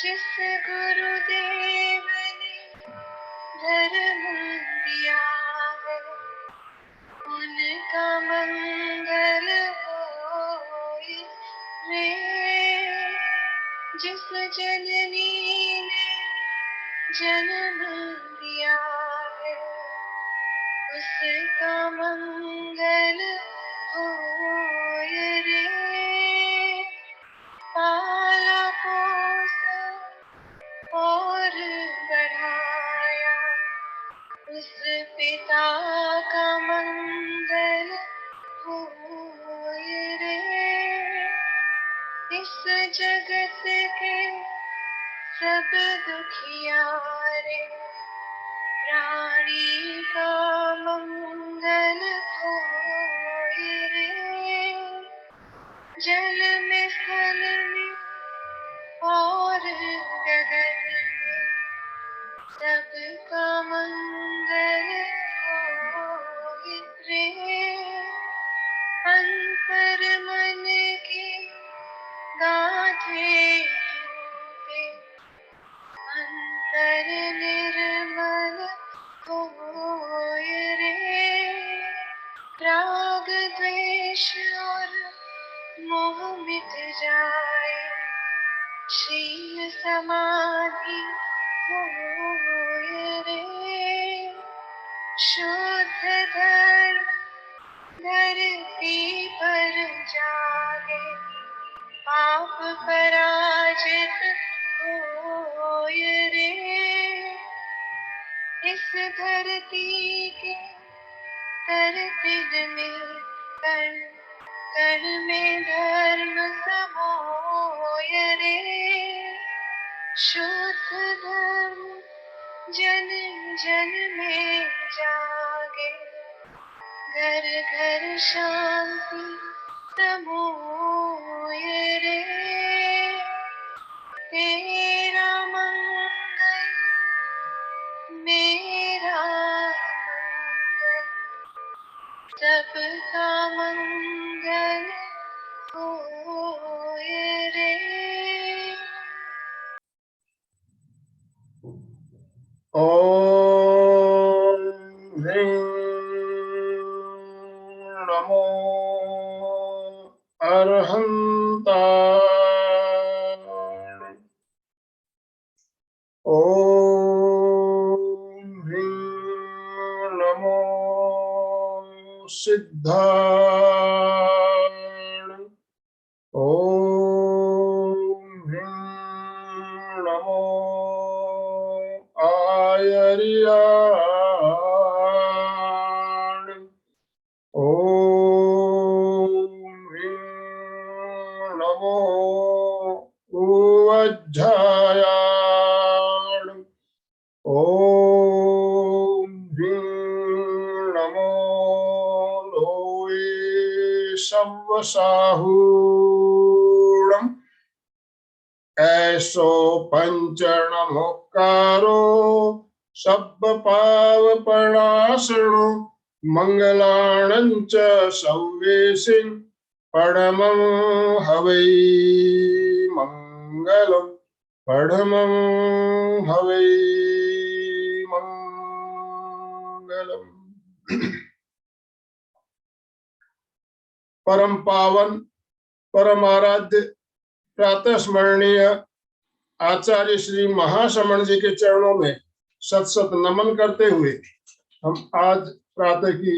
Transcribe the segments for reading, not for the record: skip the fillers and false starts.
जिस गुरुदेव ने धर्म दिया है, उनका मंगल होए रे। जिस जननी ने जन्म दिया है, उसका मंगल होए रे। पाला पोसा और बढ़ाया, उस पिता का मंगल होए रे। इस जगत के सब दुखियारे प्राणी का मंगल होए रे। जल में स्थल में और गगन में सबका मंगल होए रे। अंतर मन की गाथे टूटे, अंतर निर्मल होए रे। राग द्वेष और मोह मिट जाए, शील समाधि होए रे। शुद्ध धर्म धरती पर जागे, पाप पराजित होए रे। इस धरती के तरतिल में कण कण में धर्म समोए रे। शुद्ध धर्म जन जन में जागे, घर घर शांति समोए रे। तेरा मंगल मेरा मंगल, सबका मंगल होए रे। ओम ह्रीं नमो अरहंताय। ओम ह्रीं नमो सिद्धाय। ओम ह्रीं नमो आयर्याय। ओम ह्रीं नमो उवज्झायाय। ओम ह्रीं नमो लोये सव्वसाहूणम्। ऐसो पंचणमुक्कारो सब्ब पावपणासनो मंगलाणंच सव्वेसिं परमं हवै मंगलम्। परमं हवै मंगलम्। परम पावन परम आराध्य प्रातः स्मरणीय आचार्य श्री महाश्रमण जी के चरणों में सत सत नमन करते हुए हम आज प्रातः की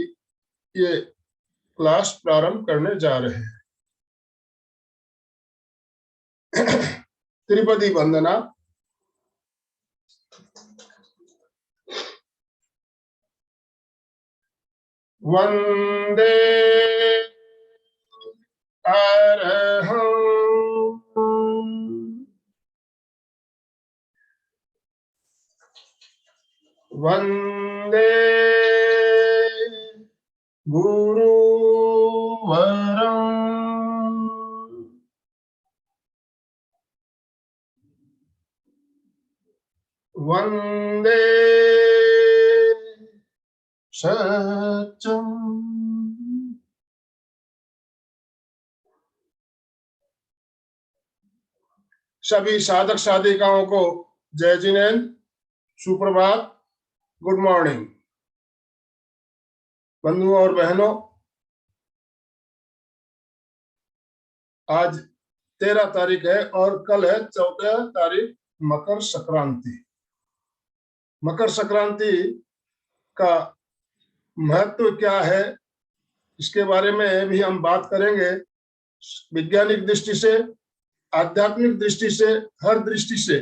ये क्लास प्रारंभ करने जा रहे हैं। त्रिपदी वंदना। वंदे अरहं वंदे गुरुवरं। वंदे सत्यम्। सभी साधक साधिकाओं को जय जिनेन्द्र, सुप्रभात, गुड मॉर्निंग। बंधुओं और बहनों, आज 13 तारीख है और कल है 14 तारीख मकर संक्रांति। मकर संक्रांति का महत्व क्या है, इसके बारे में भी हम बात करेंगे। वैज्ञानिक दृष्टि से, आध्यात्मिक दृष्टि से, हर दृष्टि से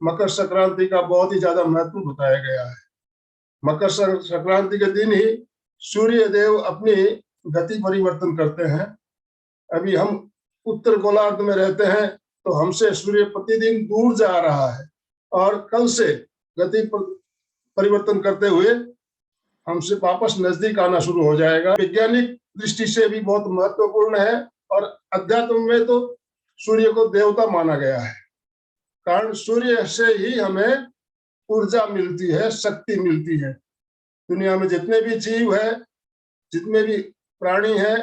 मकर संक्रांति का बहुत ही ज्यादा महत्व बताया गया है। मकर संक्रांति के दिन ही सूर्य देव अपनी गति परिवर्तन करते हैं। अभी हम उत्तर गोलार्ध में रहते हैं तो हमसे सूर्य प्रतिदिन दूर जा रहा है और कल से गति परिवर्तन करते हुए हमसे वापस नजदीक आना शुरू हो जाएगा। वैज्ञानिक दृष्टि से भी बहुत महत्वपूर्ण है और अध्यात्म में तो सूर्य को देवता माना गया है, कारण सूर्य से ही हमें ऊर्जा मिलती है, शक्ति मिलती है। दुनिया में जितने भी जीव है, जितने भी प्राणी है,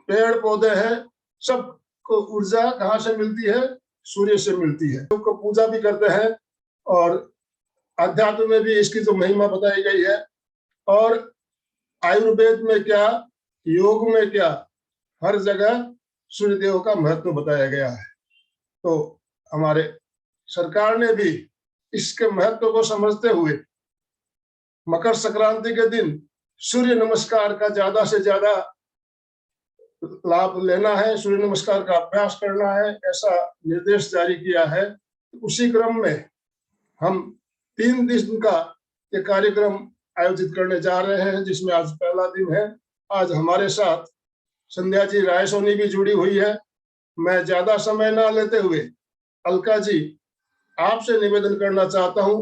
पेड़ पौधे हैं, सबको ऊर्जा कहाँ से मिलती है? सूर्य से मिलती है। को पूजा भी करते हैं और अध्यात्म में भी इसकी तो महिमा बताई गई है। और आयुर्वेद में क्या, योग में क्या, हर जगह सूर्यदेव का महत्व बताया गया है। तो हमारे सरकार ने भी इसके महत्व को समझते हुए मकर संक्रांति के दिन सूर्य नमस्कार का ज्यादा से ज्यादा लाभ लेना है, सूर्य नमस्कार का अभ्यास करना है, ऐसा निर्देश जारी किया है। उसी क्रम में हम 3 दिन का ये कार्यक्रम आयोजित करने जा रहे हैं, जिसमें आज पहला दिन है। आज हमारे साथ संध्या जी रायसोनी भी जुड़ी हुई है। मैं ज्यादा समय ना लेते हुए अलका जी आपसे निवेदन करना चाहता हूं,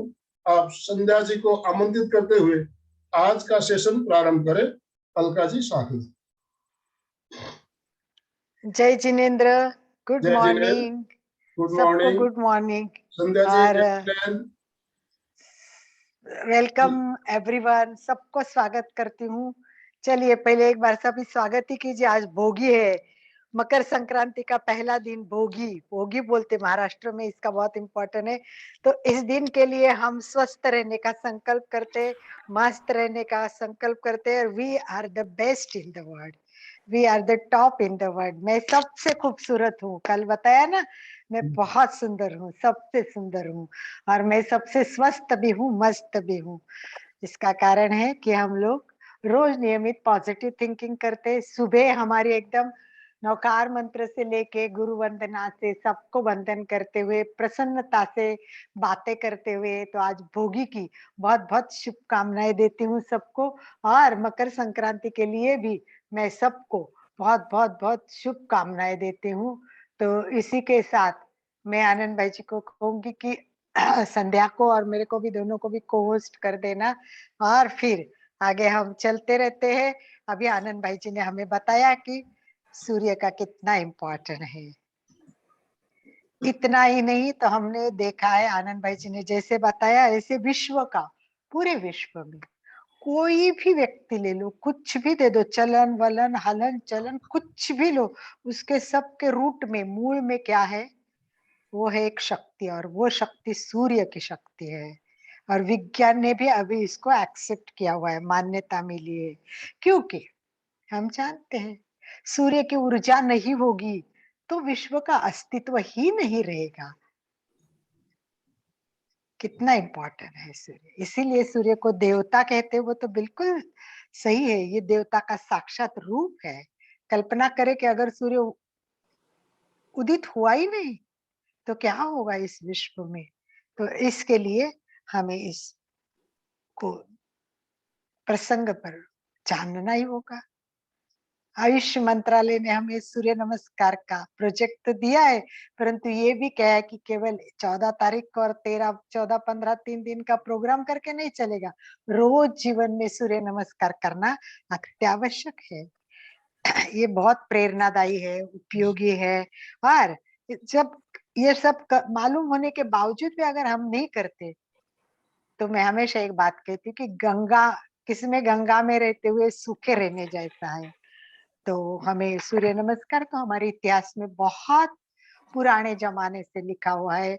आप संध्या जी को आमंत्रित करते हुए आज का सेशन प्रारंभ करें। अलका जी साथ में। जय जिनेन्द्र, गुड जय जिनेन्द्र, मॉर्निंग। गुड सबको morning. Good morning Sandhya ji और जय जिनेन्द्र, वेलकम एवरीवन। सबको स्वागत करती हूँ। चलिए पहले एक बार सभी स्वागत ही कीजिए। आज भोगी है, मकर संक्रांति का पहला दिन। भोगी भोगी बोलते महाराष्ट्र में, इसका बहुत इम्पोर्टेंट है। तो इस दिन के लिए हम स्वस्थ रहने का संकल्प करते, मस्त रहने का संकल्प करते हैं। We are the best in the world, we are the top in the world. मैं सबसे खूबसूरत हूँ, कल बताया ना, मैं बहुत सुंदर हूँ, सबसे सुंदर हूँ। और मैं सबसे स्वस्थ भी हूँ, मस्त भी हूँ। इसका कारण है कि हम लोग रोज नियमित पॉजिटिव थिंकिंग करते। सुबह हमारी एकदम नौकार मंत्र से लेके गुरु वंदना से सबको वंदन करते हुए, प्रसन्नता से बातें करते हुए। तो आज भोगी की बहुत बहुत शुभकामनाएं देती हूँ सबको। और मकर संक्रांति के लिए भी मैं सबको बहुत बहुत बहुत शुभकामनाएं देती हूँ। तो इसी के साथ मैं आनंद भाई जी को कहूंगी कि संध्या को और मेरे को भी, दोनों को भी को होस्ट कर देना, और फिर आगे हम चलते रहते हैं। अभी आनंद भाई जी ने हमें बताया कि सूर्य का कितना इम्पोर्टेंट है। इतना ही नहीं तो हमने देखा है, आनंद भाई जी ने जैसे बताया, ऐसे विश्व का, पूरे विश्व में कोई भी व्यक्ति ले लो, कुछ भी दे दो, चलन वलन हलन चलन कुछ भी लो, उसके सबके रूट में, मूल में क्या है? वो है एक शक्ति, और वो शक्ति सूर्य की शक्ति है। और विज्ञान ने भी अभी इसको एक्सेप्ट किया हुआ है, मान्यता मिली है। क्योंकि हम जानते हैं सूर्य की ऊर्जा नहीं होगी तो विश्व का अस्तित्व ही नहीं रहेगा। कितना इम्पोर्टेंट है सूर्य। इसीलिए सूर्य को देवता कहते हैं। वो तो बिल्कुल सही है, ये देवता का साक्षात रूप है। कल्पना करें कि अगर सूर्य उदित हुआ ही नहीं तो क्या होगा इस विश्व में। तो इसके लिए हमें इसको प्रसंग पर जानना ही होगा। आयुष मंत्रालय ने हमें सूर्य नमस्कार का प्रोजेक्ट तो दिया है, परंतु ये भी कहा है कि केवल 14 तारीख को और 13, 14, 15 3 दिन का प्रोग्राम करके नहीं चलेगा। रोज जीवन में सूर्य नमस्कार करना अत्यावश्यक है। ये बहुत प्रेरणादायी है, उपयोगी है। और जब ये सब मालूम होने के बावजूद भी अगर हम नहीं करते, तो मैं हमेशा एक बात कहती हूँ कि गंगा, किसमें गंगा में रहते हुए सूखे रहने जैसा है। तो हमें सूर्य नमस्कार तो हमारे इतिहास में बहुत पुराने जमाने से लिखा हुआ है।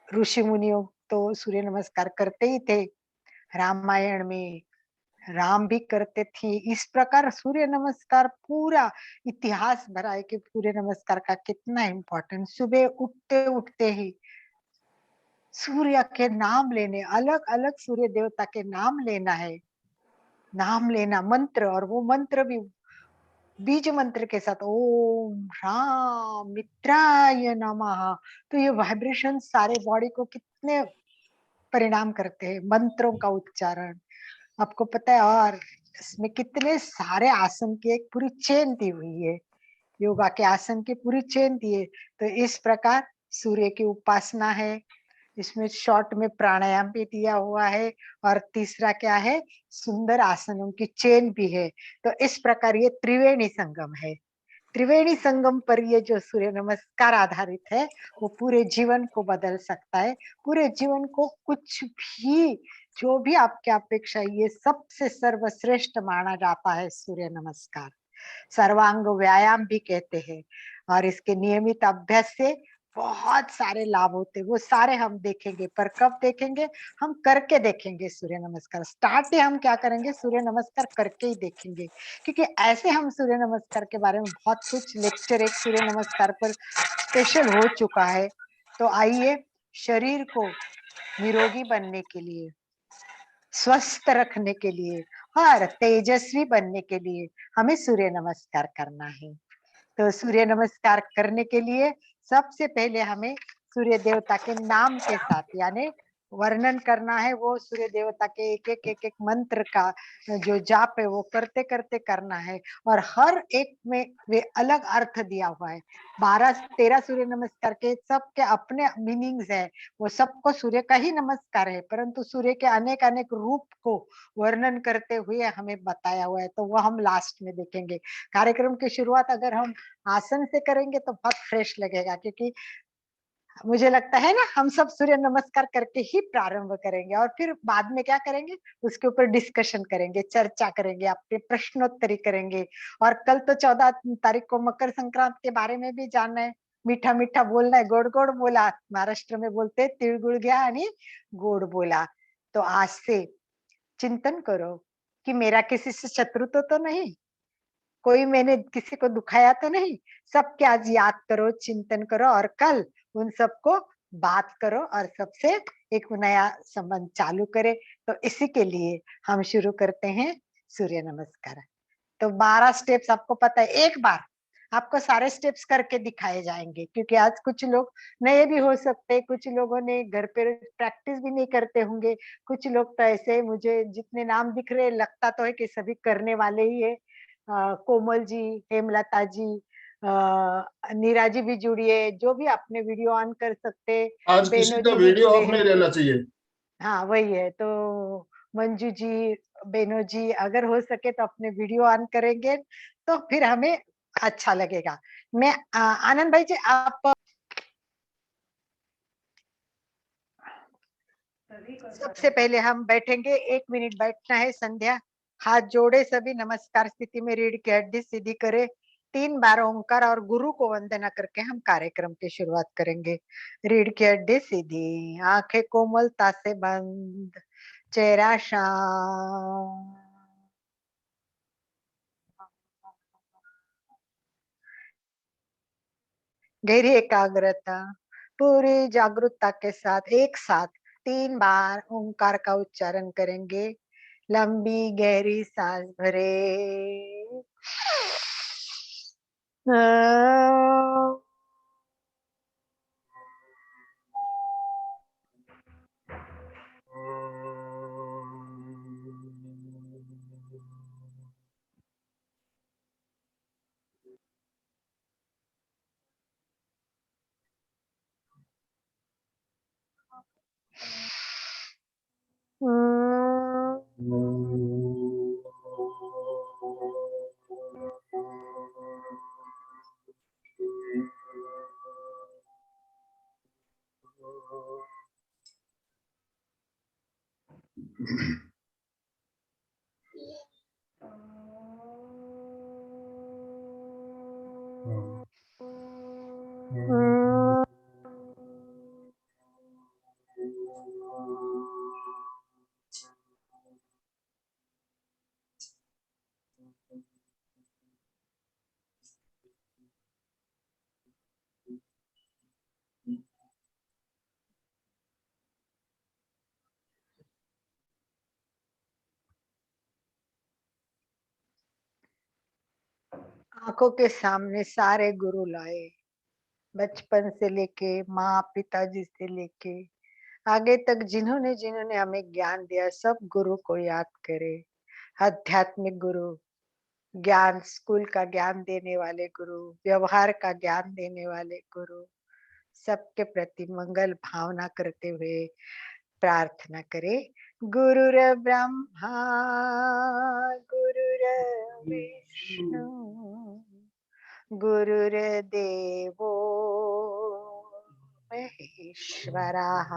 ऋषि मुनियों तो सूर्य नमस्कार करते ही थे। रामायण में राम भी करते थे। इस प्रकार सूर्य नमस्कार पूरा इतिहास भरा है कि सूर्य नमस्कार का कितना इम्पोर्टेंट। सुबह उठते उठते ही सूर्य के नाम लेने, अलग अलग सूर्य देवता के नाम लेना है। नाम लेना मंत्र, और वो मंत्र भी बीज मंत्र के साथ, ओम राम मित्राय नमः। तो ये वाइब्रेशन सारे बॉडी को कितने परिणाम करते हैं, मंत्रों का उच्चारण। आपको पता है, और इसमें कितने सारे आसन की एक पूरी चेन दी हुई है। योगा के आसन की पूरी चेन दी है। तो इस प्रकार सूर्य की उपासना है। इसमें शॉर्ट में प्राणायाम भी दिया हुआ है, और तीसरा क्या है, सुंदर आसनों की चेन भी है। तो इस प्रकार ये त्रिवेणी संगम है। त्रिवेणी संगम पर ये जो सूर्य नमस्कार आधारित है, वो पूरे जीवन को बदल सकता है। पूरे जीवन को कुछ भी, जो भी आपकी अपेक्षा, ये सबसे सर्वश्रेष्ठ माना जाता है सूर्य नमस्कार। सर्वांग व्यायाम भी कहते हैं, और इसके नियमित अभ्यास से बहुत सारे लाभ होते हैं। वो सारे हम देखेंगे, पर कब देखेंगे, हम करके देखेंगे। सूर्य नमस्कार स्टार्ट ही हम क्या करेंगे, सूर्य नमस्कार करके ही देखेंगे। क्योंकि ऐसे हम सूर्य नमस्कार के बारे में बहुत कुछ लेक्चर एक सूर्य नमस्कार पर स्पेशल हो चुका है। तो आइए, शरीर को निरोगी बनने के लिए, स्वस्थ रखने के लिए और तेजस्वी बनने के लिए हमें सूर्य नमस्कार करना है। तो सूर्य नमस्कार करने के लिए सबसे पहले हमें सूर्य देवता के नाम के साथ, यानी वर्णन करना है। वो सूर्य देवता के एक एक मंत्र का जो जाप है, वो करते करते करना है। और हर एक में वे अलग अर्थ दिया हुआ है। 12-13 सूर्य नमस्कार के सबके अपने मीनिंग्स है। वो सबको सूर्य का ही नमस्कार है, परंतु सूर्य के अनेक अनेक रूप को वर्णन करते हुए हमें बताया हुआ है। तो वो हम लास्ट में देखेंगे। कार्यक्रम की शुरुआत अगर हम आसन से करेंगे तो बहुत फ्रेश लगेगा, क्योंकि मुझे लगता है ना, हम सब सूर्य नमस्कार करके ही प्रारंभ करेंगे, और फिर बाद में क्या करेंगे, उसके ऊपर डिस्कशन करेंगे, चर्चा करेंगे, अपने प्रश्नोत्तरी करेंगे। और कल तो 14 तारीख को मकर संक्रांति के बारे में भी जानना है। मीठा मीठा बोलना है, गोड गोड बोला। महाराष्ट्र में बोलते हैं तिळगुळ घ्या आणि गोड बोला। तो आज से चिंतन करो कि मेरा किसी से शत्रुता तो नहीं, कोई मैंने किसी को दुखाया तो नहीं। सबके आज याद करो, चिंतन करो, और कल उन सबको बात करो, और सबसे एक नया संबंध चालू करे। तो इसी के लिए हम शुरू करते हैं सूर्य नमस्कार। तो 12 स्टेप्स आपको पता है, एक बार आपको सारे स्टेप्स करके दिखाए जाएंगे। क्योंकि आज कुछ लोग नए भी हो सकते हैं, कुछ लोगों ने घर पे प्रैक्टिस भी नहीं करते होंगे। कुछ लोग तो ऐसे, मुझे जितने नाम दिख रहे लगता तो है कि सभी करने वाले ही है। कोमल जी, हेमलता जी, नीरा जी भी जुड़िए, जो भी अपने वीडियो ऑन कर सकते। आज किसी बेनो का जी भी वीडियो जुड़े ऑफ नहीं हैं। रहना चाहिए। हाँ वही है। तो मंजू जी, बेनो जी, अगर हो सके तो अपने वीडियो ऑन करेंगे तो फिर हमें अच्छा लगेगा। मैं आनंद भाई जी, आप सबसे पहले हम बैठेंगे, 1 मिनट बैठना है। संध्या, हाथ जोड़े सभी, नमस्कार स्थिति में, रीढ़ की हड्डी सीधी करे, 3 बार ओंकार और गुरु को वंदना करके हम कार्यक्रम की शुरुआत करेंगे। रीढ़ की हड्डी सीधी, आंखें कोमलता से बंद, चेहरा शांत, गहरी एकाग्रता, पूरी जागरूकता के साथ एक साथ 3 बार ओंकार का उच्चारण करेंगे। लंबी गहरी सांस भरे, आंखों के सामने सारे गुरु लाए, बचपन से लेके माँ पिताजी से लेके आगे तक जिन्होंने जिन्होंने हमें ज्ञान दिया, सब गुरु को याद करे। आध्यात्मिक गुरु, ज्ञान, स्कूल का ज्ञान देने वाले गुरु, व्यवहार का ज्ञान देने वाले गुरु, सबके प्रति मंगल भावना करते हुए प्रार्थना करे। गुरुर ब्रह्मा गुरुर विष्णु गुरुर्देवो महेश्वरः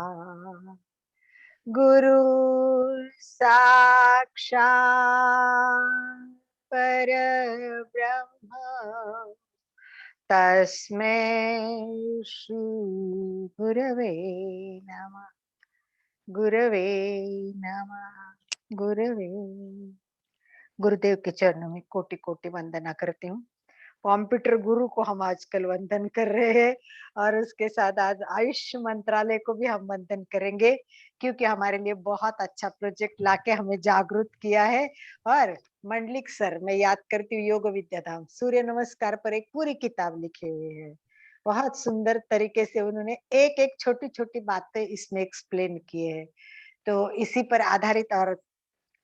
गुरु साक्षात् परब्रह्म तस्मै श्री गुरवे नमः। गुरवे नमः। गुरवे। गुरुदेव के चरणों में कोटि कोटि वंदना करती हूँ। कंप्यूटर गुरु को हम आजकल वंदन कर रहे हैं और उसके साथ आज आयुष मंत्रालय को भी हम वंदन करेंगे, क्योंकि हमारे लिए बहुत अच्छा प्रोजेक्ट लाके हमें जागरूक किया है। और मंडलिक सर, मैं याद करती हूँ, योग विद्या धाम सूर्य नमस्कार पर एक पूरी किताब लिखे हुए है। बहुत सुंदर तरीके से उन्होंने एक एक छोटी छोटी बातें इसमें एक्सप्लेन किए हैं। तो इसी पर आधारित और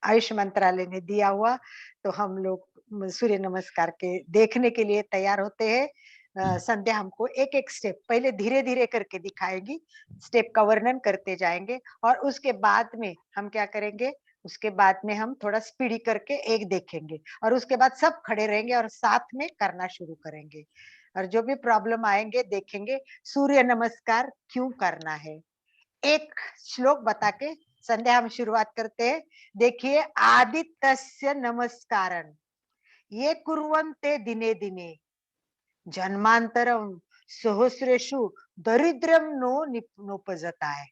आयुष मंत्रालय ने दिया हुआ, तो हम लोग सूर्य नमस्कार के देखने के लिए तैयार होते हैं। संध्या हमको एक एक स्टेप पहले धीरे धीरे करके दिखाएगी, स्टेप का वर्णन करते जाएंगे और उसके बाद में हम क्या करेंगे, उसके बाद में हम थोड़ा स्पीडी करके एक देखेंगे और उसके बाद सब खड़े रहेंगे और साथ में करना शुरू करेंगे और जो भी प्रॉब्लम आएंगे देखेंगे सूर्य नमस्कार क्यों करना है। एक श्लोक बता के संध्या हम शुरुआत करते हैं। देखिए, आदित्यस्य नमस्कारं ये कुर्वन्ते दिने दिने जन्मांतरम सहस्रेषु दरिद्रम नोपजताय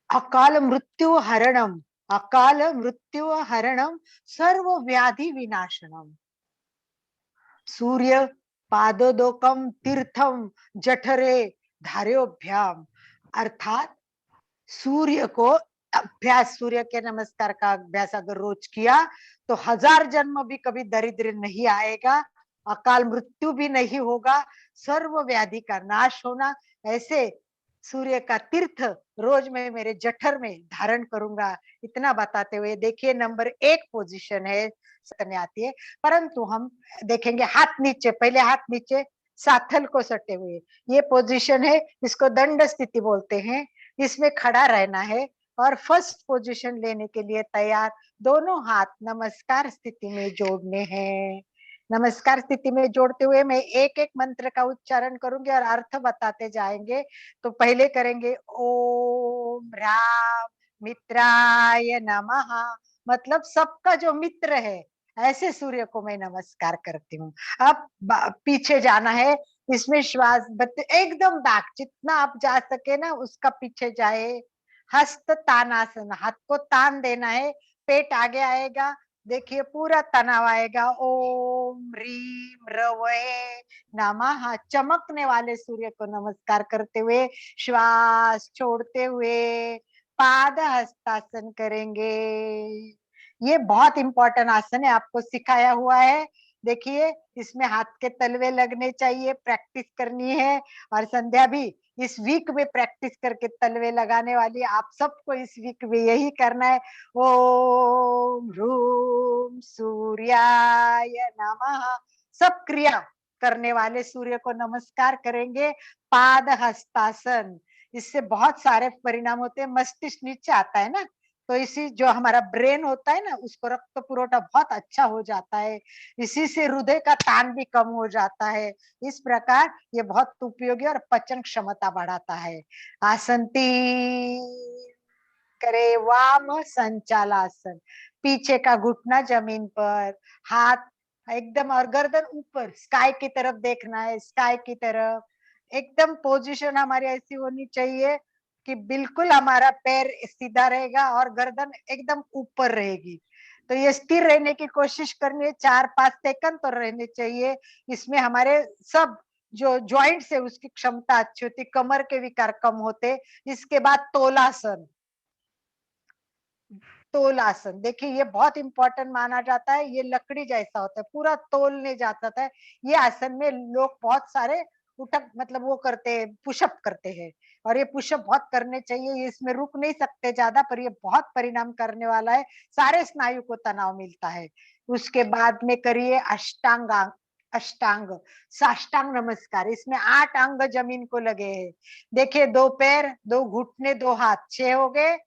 अकाल मृत्यु हरणम सर्व व्याधि विनाशनम सूर्य पादोदकम तीर्थम जठरे धार्योभ्याम। अर्थात सूर्य को अभ्यास, सूर्य के नमस्कार का अभ्यास अगर रोज किया तो 1000 जन्म भी कभी दरिद्र नहीं आएगा, अकाल मृत्यु भी नहीं होगा, सर्व व्याधि का नाश होना। ऐसे सूर्य का तीर्थ रोज मैं मेरे जठर में धारण करूंगा, इतना बताते हुए देखिए नंबर 1 पोजीशन है करने आती है। परंतु हम देखेंगे हाथ नीचे, पहले हाथ नीचे साथल को सटे हुए, ये पोजीशन है, इसको दंड स्थिति बोलते हैं। इसमें खड़ा रहना है और फर्स्ट पोजीशन लेने के लिए तैयार, दोनों हाथ नमस्कार स्थिति में जोड़ने हैं। नमस्कार स्थिति में जोड़ते हुए मैं एक एक मंत्र का उच्चारण करूंगी और अर्थ बताते जाएंगे। तो पहले करेंगे ओम राम मित्राय नमः, मतलब सबका जो मित्र है, ऐसे सूर्य को मैं नमस्कार करती हूँ। अब पीछे जाना है, इसमें श्वास एकदम दाग जितना आप जा सके ना उसका पीछे जाए। हस्त तानासन, हाथ को तान देना है, पेट आगे आएगा, देखिए पूरा तनाव आएगा। ओम रीम रवे नमः, चमकने वाले सूर्य को नमस्कार करते हुए श्वास छोड़ते हुए पाद हस्तासन करेंगे। ये बहुत इंपॉर्टेंट आसन है, आपको सिखाया हुआ है। देखिए इसमें हाथ के तलवे लगने चाहिए, प्रैक्टिस करनी है। और संध्या भी इस वीक में प्रैक्टिस करके तलवे लगाने वाली, आप सबको इस वीक में यही करना है। ओम ह्रूम सूर्याय नमः, सब क्रिया करने वाले सूर्य को नमस्कार करेंगे। पाद हस्तासन, इससे बहुत सारे परिणाम होते हैं। मस्तिष्क नीचे आता है ना, तो इसी जो हमारा ब्रेन होता है ना, उसको रक्त पुरवठा बहुत अच्छा हो जाता है, इसी से हृदय का तान भी कम हो जाता है। इस प्रकार ये बहुत उपयोगी और पचन क्षमता बढ़ाता है। आसनती करे वाम संचालासन, पीछे का घुटना जमीन पर, हाथ एकदम और गर्दन ऊपर, स्काई की तरफ देखना है, स्काई की तरफ। एकदम पोजीशन हमारी ऐसी होनी चाहिए कि बिल्कुल हमारा पैर सीधा रहेगा और गर्दन एकदम ऊपर रहेगी। तो ये स्थिर रहने की कोशिश करनी है, 4-5 सेकंड तो रहने चाहिए। इसमें हमारे सब जो जॉइंट्स है उसकी क्षमता अच्छी होती, कमर के विकार कम होते। इसके बाद तोलासन, तोल आसन। देखिए ये बहुत इंपॉर्टेंट माना जाता है, ये लकड़ी जैसा होता है, पूरा तोलने जाता है। ये आसन में लोग बहुत सारे उठक मतलब वो करते हैं, पुशअप करते हैं, और ये पुशअप बहुत करने चाहिए। इसमें रुक नहीं सकते ज्यादा, पर ये बहुत परिणाम करने वाला है, सारे स्नायु को तनाव मिलता है। उसके बाद में करिए अष्टांग साष्टांग नमस्कार। इसमें 8 अंग जमीन को लगे हैं। देखिए 2 पैर, 2 घुटने, 2 हाथ, 6 हो गए।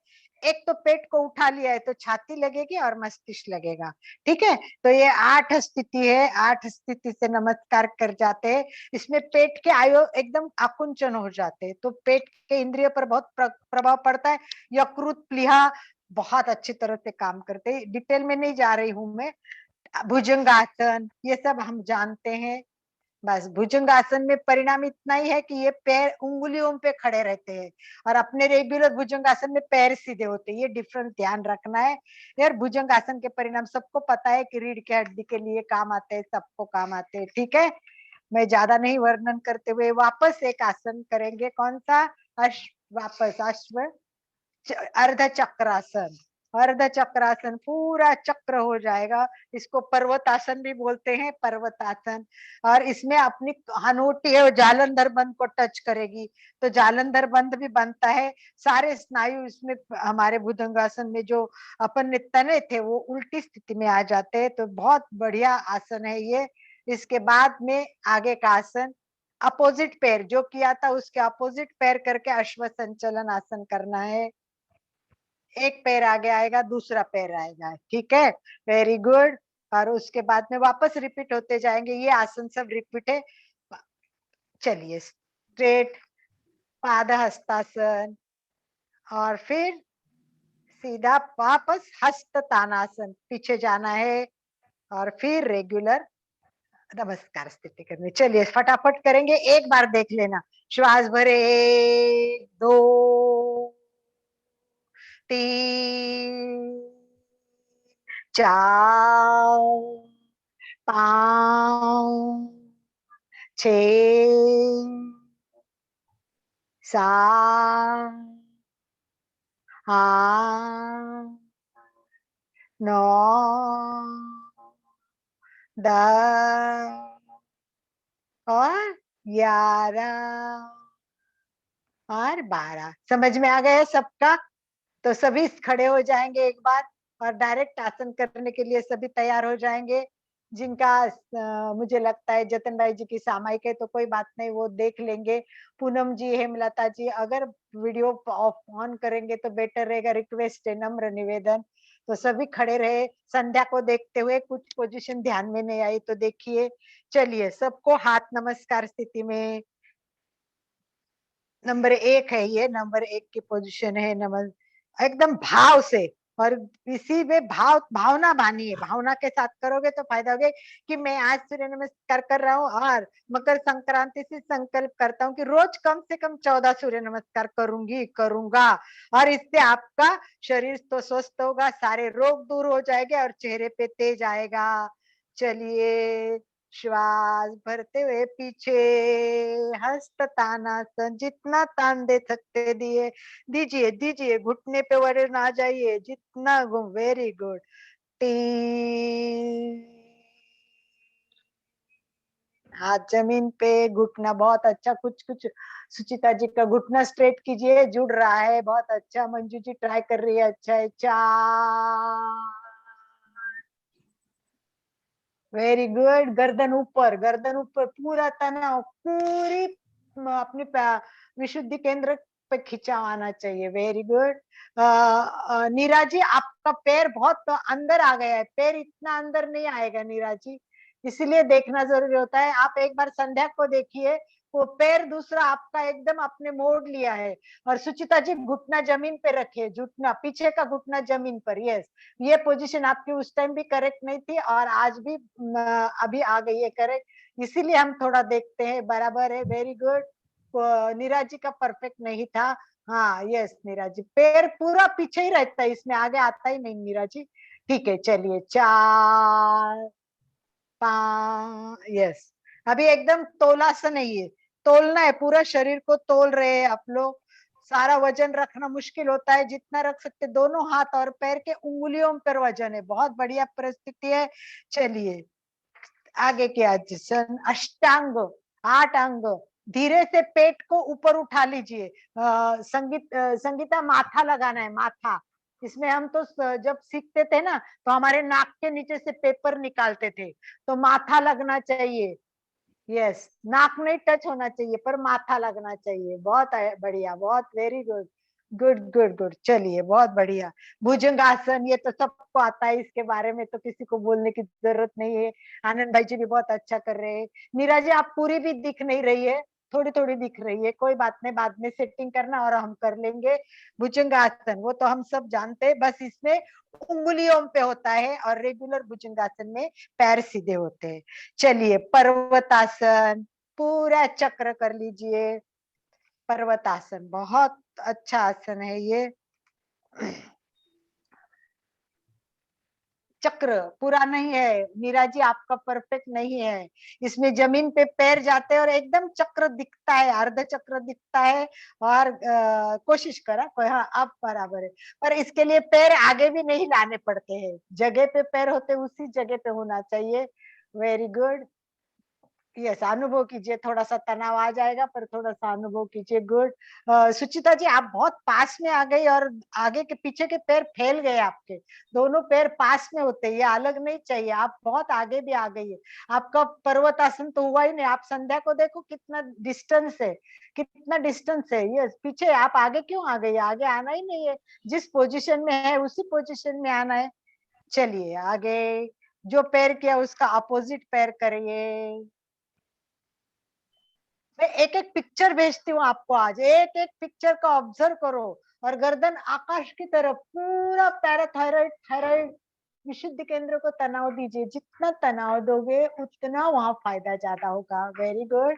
एक तो पेट को उठा लिया है तो छाती लगेगी और मस्तिष्क लगेगा। ठीक है, तो ये 8 स्थिति है, 8 स्थिति से नमस्कार कर जाते हैं। इसमें पेट के आयु एकदम आकुंचन हो जाते हैं, तो पेट के इंद्रिय पर बहुत प्रभाव पड़ता है। यकृत प्लीहा बहुत अच्छी तरह से काम करते हैं। डिटेल में नहीं जा रही हूं मैं। भुजंगासन ये सब हम जानते हैं। बस भुजंगासन में परिणाम इतना ही है कि ये पैर उंगलियों पे खड़े रहते हैं, और अपने रेगुलर भुजंगासन में पैर सीधे होते हैं। ये डिफरेंस ध्यान रखना है यार। भुजंगासन के परिणाम सबको पता है कि रीढ़ की हड्डी के लिए काम आते हैं, सबको काम आते हैं। ठीक है, मैं ज्यादा नहीं वर्णन करते हुए वापस एक आसन करेंगे। कौन सा? वापस अश्व अर्ध चक्रासन। अर्ध चक्रासन पूरा चक्र हो जाएगा। इसको पर्वतासन भी बोलते हैं, पर्वतासन। और इसमें अपनी हनोटी है वो जालंधर बंद को टच करेगी, तो जालंधर बंद भी बनता है। सारे स्नायु इसमें हमारे भुजंगासन में जो अपन ने तने थे वो उल्टी स्थिति में आ जाते हैं। तो बहुत बढ़िया आसन है ये। इसके बाद में आगे का आसन अपोजिट पैर जो किया था उसके अपोजिट पैर करके अश्व संचलन आसन करना है। एक पैर आगे आएगा, दूसरा पैर आएगा। ठीक है, वेरी गुड। और उसके बाद में वापस रिपीट होते जाएंगे। ये आसन सब रिपीट है। चलिए स्ट्रेट पाद हस्तासन, और फिर सीधा वापस हस्त तानासन, पीछे जाना है, और फिर रेगुलर नमस्कार स्थिति करनी। चलिए फटाफट करेंगे, एक बार देख लेना। श्वास भरे, 1 2 3 4 5 6 7 8 9 10 और 11 और 12। समझ में आ गया सबका? तो सभी खड़े हो जाएंगे एक बार, और डायरेक्ट आसन करने के लिए सभी तैयार हो जाएंगे। जिनका मुझे लगता है जतन भाई जी की सामायिक है तो कोई बात नहीं, वो देख लेंगे। पूनम जी, हेमलता जी, अगर वीडियो ऑफ ऑन करेंगे तो बेटर रहेगा। रिक्वेस्ट है, नम्र निवेदन। तो सभी खड़े रहे। संध्या को देखते हुए कुछ पोजीशन ध्यान में नहीं आई तो देखिए। चलिए सबको हाथ नमस्कार स्थिति में। नंबर 1 है ये, नंबर 1 की पोजीशन है। एकदम भाव से, और इसी में भावना बानिए। भावना के साथ करोगे तो फायदा होगा कि मैं आज सूर्य नमस्कार कर रहा हूँ, और मकर संक्रांति से संकल्प करता हूँ कि रोज कम से कम 14 सूर्य नमस्कार करूंगा। और इससे आपका शरीर तो स्वस्थ होगा, सारे रोग दूर हो जाएंगे और चेहरे पे तेज आएगा। चलिए श्वास भरते हुए पीछे, हस्त तानासन, जितना तान दे सकते दिए दीजिए दीजिए। घुटने पे वरे ना जाइए, जितना घूम। Very good. 3 हाथ जमीन पे, घुटना बहुत अच्छा। कुछ कुछ सुचिता जी का घुटना स्ट्रेट कीजिए, जुड़ रहा है, बहुत अच्छा। मंजू जी ट्राई कर रही है, अच्छा है। 4 वेरी गुड। गर्दन ऊपर, पूरा तनाव पूरी अपनी विशुद्धि केंद्र पे खिंचावाना चाहिए। Very good. नीरा जी, आपका पैर बहुत अंदर आ गया है। पैर इतना अंदर नहीं आएगा नीरा जी, इसलिए देखना जरूरी होता है। आप एक बार संध्या को देखिए, वो पैर दूसरा आपका एकदम अपने मोड़ लिया है। और सुचिता जी घुटना जमीन पे रखे, घुटना पीछे का घुटना जमीन पर। यस, ये पोजीशन आपकी उस टाइम भी करेक्ट नहीं थी, और आज भी अभी आ गई है करेक्ट, इसीलिए हम थोड़ा देखते हैं। बराबर है, वेरी गुड। नीरज जी का परफेक्ट नहीं था। हाँ यस नीरज जी, पैर पूरा पीछे ही रहता है, इसमें आगे आता ही नहीं नीरज जी। ठीक है, चलिए 4 5 यस। अभी एकदम तोला सा नहीं है, तोलना है, पूरा शरीर को तोल रहे हैं आप लोग। सारा वजन रखना मुश्किल होता है, जितना रख सकते दोनों हाथ और पैर के उंगलियों पर वजन है। बहुत बढ़िया परिस्थिति है। चलिए आगे के आसन, अष्टांग, 8 अंग। धीरे से पेट को ऊपर उठा लीजिए। संगीता, माथा लगाना है, माथा। इसमें हम तो जब सीखते थे ना, तो हमारे नाक के नीचे से पेपर निकालते थे, तो माथा लगना चाहिए। यस, नाक नहीं टच होना चाहिए, पर माथा लगना चाहिए। बहुत बढ़िया, बहुत very good, good good good. चलिए बहुत बढ़िया। भुजंगासन, ये तो सबको आता है, इसके बारे में तो किसी को बोलने की जरूरत नहीं है। आनंद भाई जी भी बहुत अच्छा कर रहे हैं। नीरा जी, आप पूरी भी दिख नहीं रही है, थोड़ी थोड़ी दिख रही है, कोई बात नहीं, बाद में सेटिंग करना और हम कर लेंगे। भुजंगासन वो तो हम सब जानते हैं, बस इसमें उंगलियों पे होता है, और रेगुलर भुजंगासन में पैर सीधे होते हैं। चलिए पर्वतासन, पूरा चक्र कर लीजिए। पर्वतासन बहुत अच्छा आसन है ये। चक्र पूरा नहीं है मीरा जी, आपका परफेक्ट नहीं है। इसमें जमीन पे पैर जाते हैं और एकदम चक्र दिखता है, अर्ध चक्र दिखता है। और कोशिश करा कोई, हाँ अब बराबर है। पर इसके लिए पैर आगे भी नहीं लाने पड़ते हैं, जगह पे पैर होते उसी जगह पे होना चाहिए। Very good. यस, अनुभव कीजिए, थोड़ा सा तनाव आ जाएगा, पर थोड़ा सा अनुभव कीजिए। गुड। सुचिता जी, आप बहुत पास में आ गई, और आगे के पीछे के पैर फैल गए आपके। दोनों पैर पास में होते हैं, ये अलग नहीं चाहिए। आप बहुत आगे भी आ गई है। आपका पर्वतासन तो हुआ ही नहीं। आप संध्या को देखो कितना डिस्टेंस है, कितना डिस्टेंस है। यस, पीछे आप आगे क्यों आ गई? आगे आना ही नहीं है, जिस पोजिशन में है उसी पोजिशन में आना है। चलिए आगे, जो पैर किया उसका अपोजिट पैर करिए। मैं एक एक पिक्चर भेजती हूँ आपको आज, एक एक पिक्चर का ऑब्जर्व करो, और गर्दन आकाश की तरफ, पूरा पैराथायराइड, थायराइड विशुद्ध केंद्र को तनाव दीजिए। जितना तनाव दोगे उतना वहां फायदा ज्यादा होगा। Very good.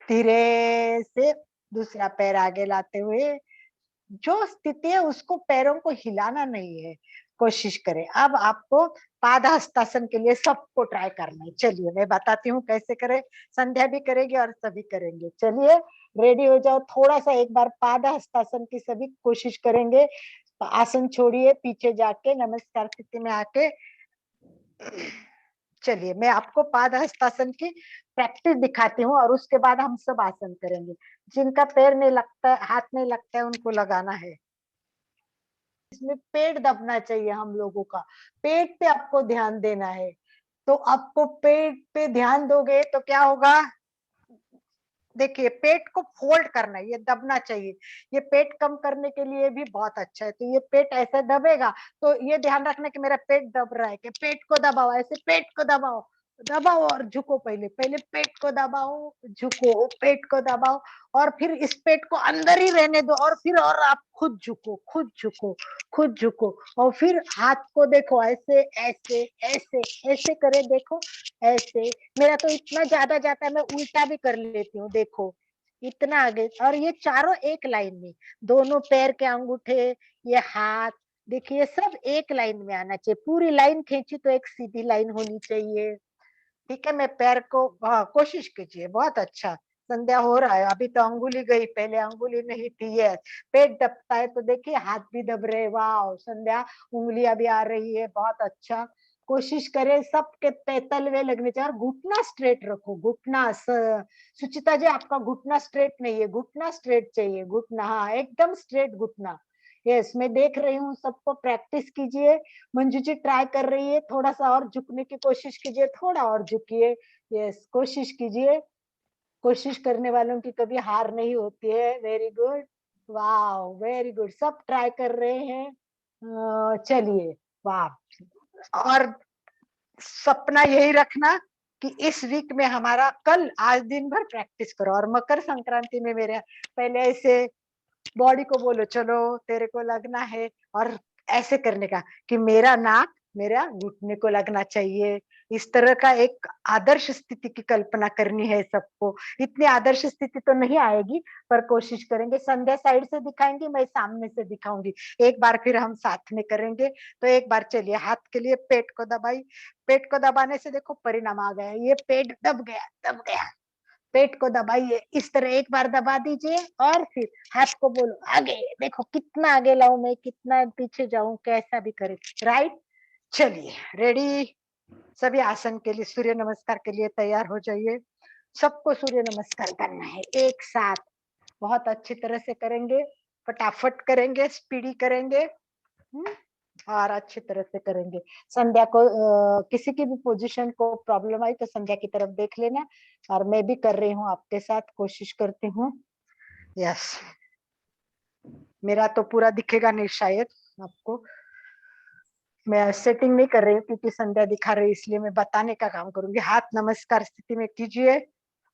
धीरे से दूसरा पैर आगे लाते हुए, जो स्थिति है उसको, पैरों को हिलाना नहीं है, कोशिश करें। अब आपको पादहस्तासन के लिए सबको ट्राई करना है। चलिए मैं बताती हूँ कैसे करें, संध्या भी करेगी और सभी करेंगे। चलिए रेडी हो जाओ, थोड़ा सा एक बार पादहस्तासन की सभी कोशिश करेंगे। आसन छोड़िए, पीछे जाके नमस्कार स्थिति में आके। चलिए मैं आपको पादहस्तासन की प्रैक्टिस दिखाती हूँ, और उसके बाद हम सब आसन करेंगे। जिनका पैर नहीं लगता है, हाथ नहीं लगता है, उनको लगाना है। इसमें पेट दबना चाहिए हम लोगों का, पेट पे आपको ध्यान देना है। तो आपको पेट पे ध्यान दोगे तो क्या होगा? देखिए पेट को फोल्ड करना है, ये दबना चाहिए। ये पेट कम करने के लिए भी बहुत अच्छा है। तो ये पेट ऐसे दबेगा, तो ये ध्यान रखना कि मेरा पेट दब रहा है, कि पेट को दबाओ, ऐसे पेट को दबाओ, दबाओ और झुको। पहले पहले पेट को दबाओ, झुको, पेट को दबाओ, और फिर इस पेट को अंदर ही रहने दो, और फिर और आप खुद झुको, खुद झुको, खुद झुको। और फिर हाथ को देखो, ऐसे ऐसे ऐसे ऐसे करे, देखो ऐसे। मेरा तो इतना ज्यादा जाता है, मैं उल्टा भी कर लेती हूँ, देखो इतना आगे। और ये चारों एक लाइन में, दोनों पैर के अंगूठे, ये हाथ, देखिए सब एक लाइन में आना चाहिए। पूरी लाइन खींची तो एक सीधी लाइन होनी चाहिए। ठीक है, मैं पैर को, हाँ कोशिश कीजिए, बहुत अच्छा। संध्या हो रहा है, अभी तो अंगुली गई, पहले अंगुली नहीं थी। ये पेट दबता है तो देखिए हाथ भी दब रहे। वाह संध्या, उंगलियां भी आ रही है, बहुत अच्छा। कोशिश करें सबके तलवे लगने चाहिए, और घुटना स्ट्रेट रखो, घुटना। सुचिता जी, आपका घुटना स्ट्रेट नहीं है, घुटना स्ट्रेट चाहिए, घुटना, हाँ एकदम स्ट्रेट घुटना। यस, मैं देख रही हूँ, सबको प्रैक्टिस कीजिए। मंजू जी ट्राई कर रही है, थोड़ा सा और झुकने की कोशिश कीजिए, थोड़ा और झुकिए। यस, कोशिश कीजिए। कोशिश करने वालों की कभी हार नहीं होती है। वेरी गुड, वाह वेरी गुड, सब ट्राई कर रहे हैं। चलिए, वाह। और सपना यही रखना कि इस वीक में हमारा, कल आज दिन भर प्रैक्टिस करो, और मकर संक्रांति में मेरे पहले ऐसे बॉडी को बोलो, चलो तेरे को लगना है, और ऐसे करने का कि मेरा नाक मेरा घुटने को लगना चाहिए। इस तरह का एक आदर्श स्थिति की कल्पना करनी है सबको। इतनी आदर्श स्थिति तो नहीं आएगी, पर कोशिश करेंगे। संध्या साइड से दिखाएंगी, मैं सामने से दिखाऊंगी। एक बार फिर हम साथ में करेंगे। तो एक बार चलिए, हाथ के लिए पेट को दबाई, पेट को दबाने से देखो परिणाम आ गया, ये पेट दब गया, दब गया। पेट को दबाइए, इस तरह एक बार दबा दीजिए और फिर हाथ को बोलो आगे, देखो कितना आगे लाऊं मैं, कितना पीछे जाऊं, कैसा भी करे, राइट। चलिए रेडी, सभी आसन के लिए, सूर्य नमस्कार के लिए तैयार हो जाइए। सबको सूर्य नमस्कार करना है एक साथ, बहुत अच्छी तरह से करेंगे, फटाफट करेंगे, स्पीडी करेंगे, और अच्छी तरह से करेंगे। संध्या को किसी की भी पोजीशन को प्रॉब्लम आई तो संध्या की तरफ देख लेना, और मैं भी कर रही हूँ आपके साथ, कोशिश करती हूँ। यस, मेरा तो पूरा दिखेगा नहीं शायद आपको, मैं सेटिंग नहीं कर रही हूँ क्योंकि संध्या दिखा रही है, इसलिए मैं बताने का काम करूंगी। हाथ नमस्कार स्थिति में कीजिए।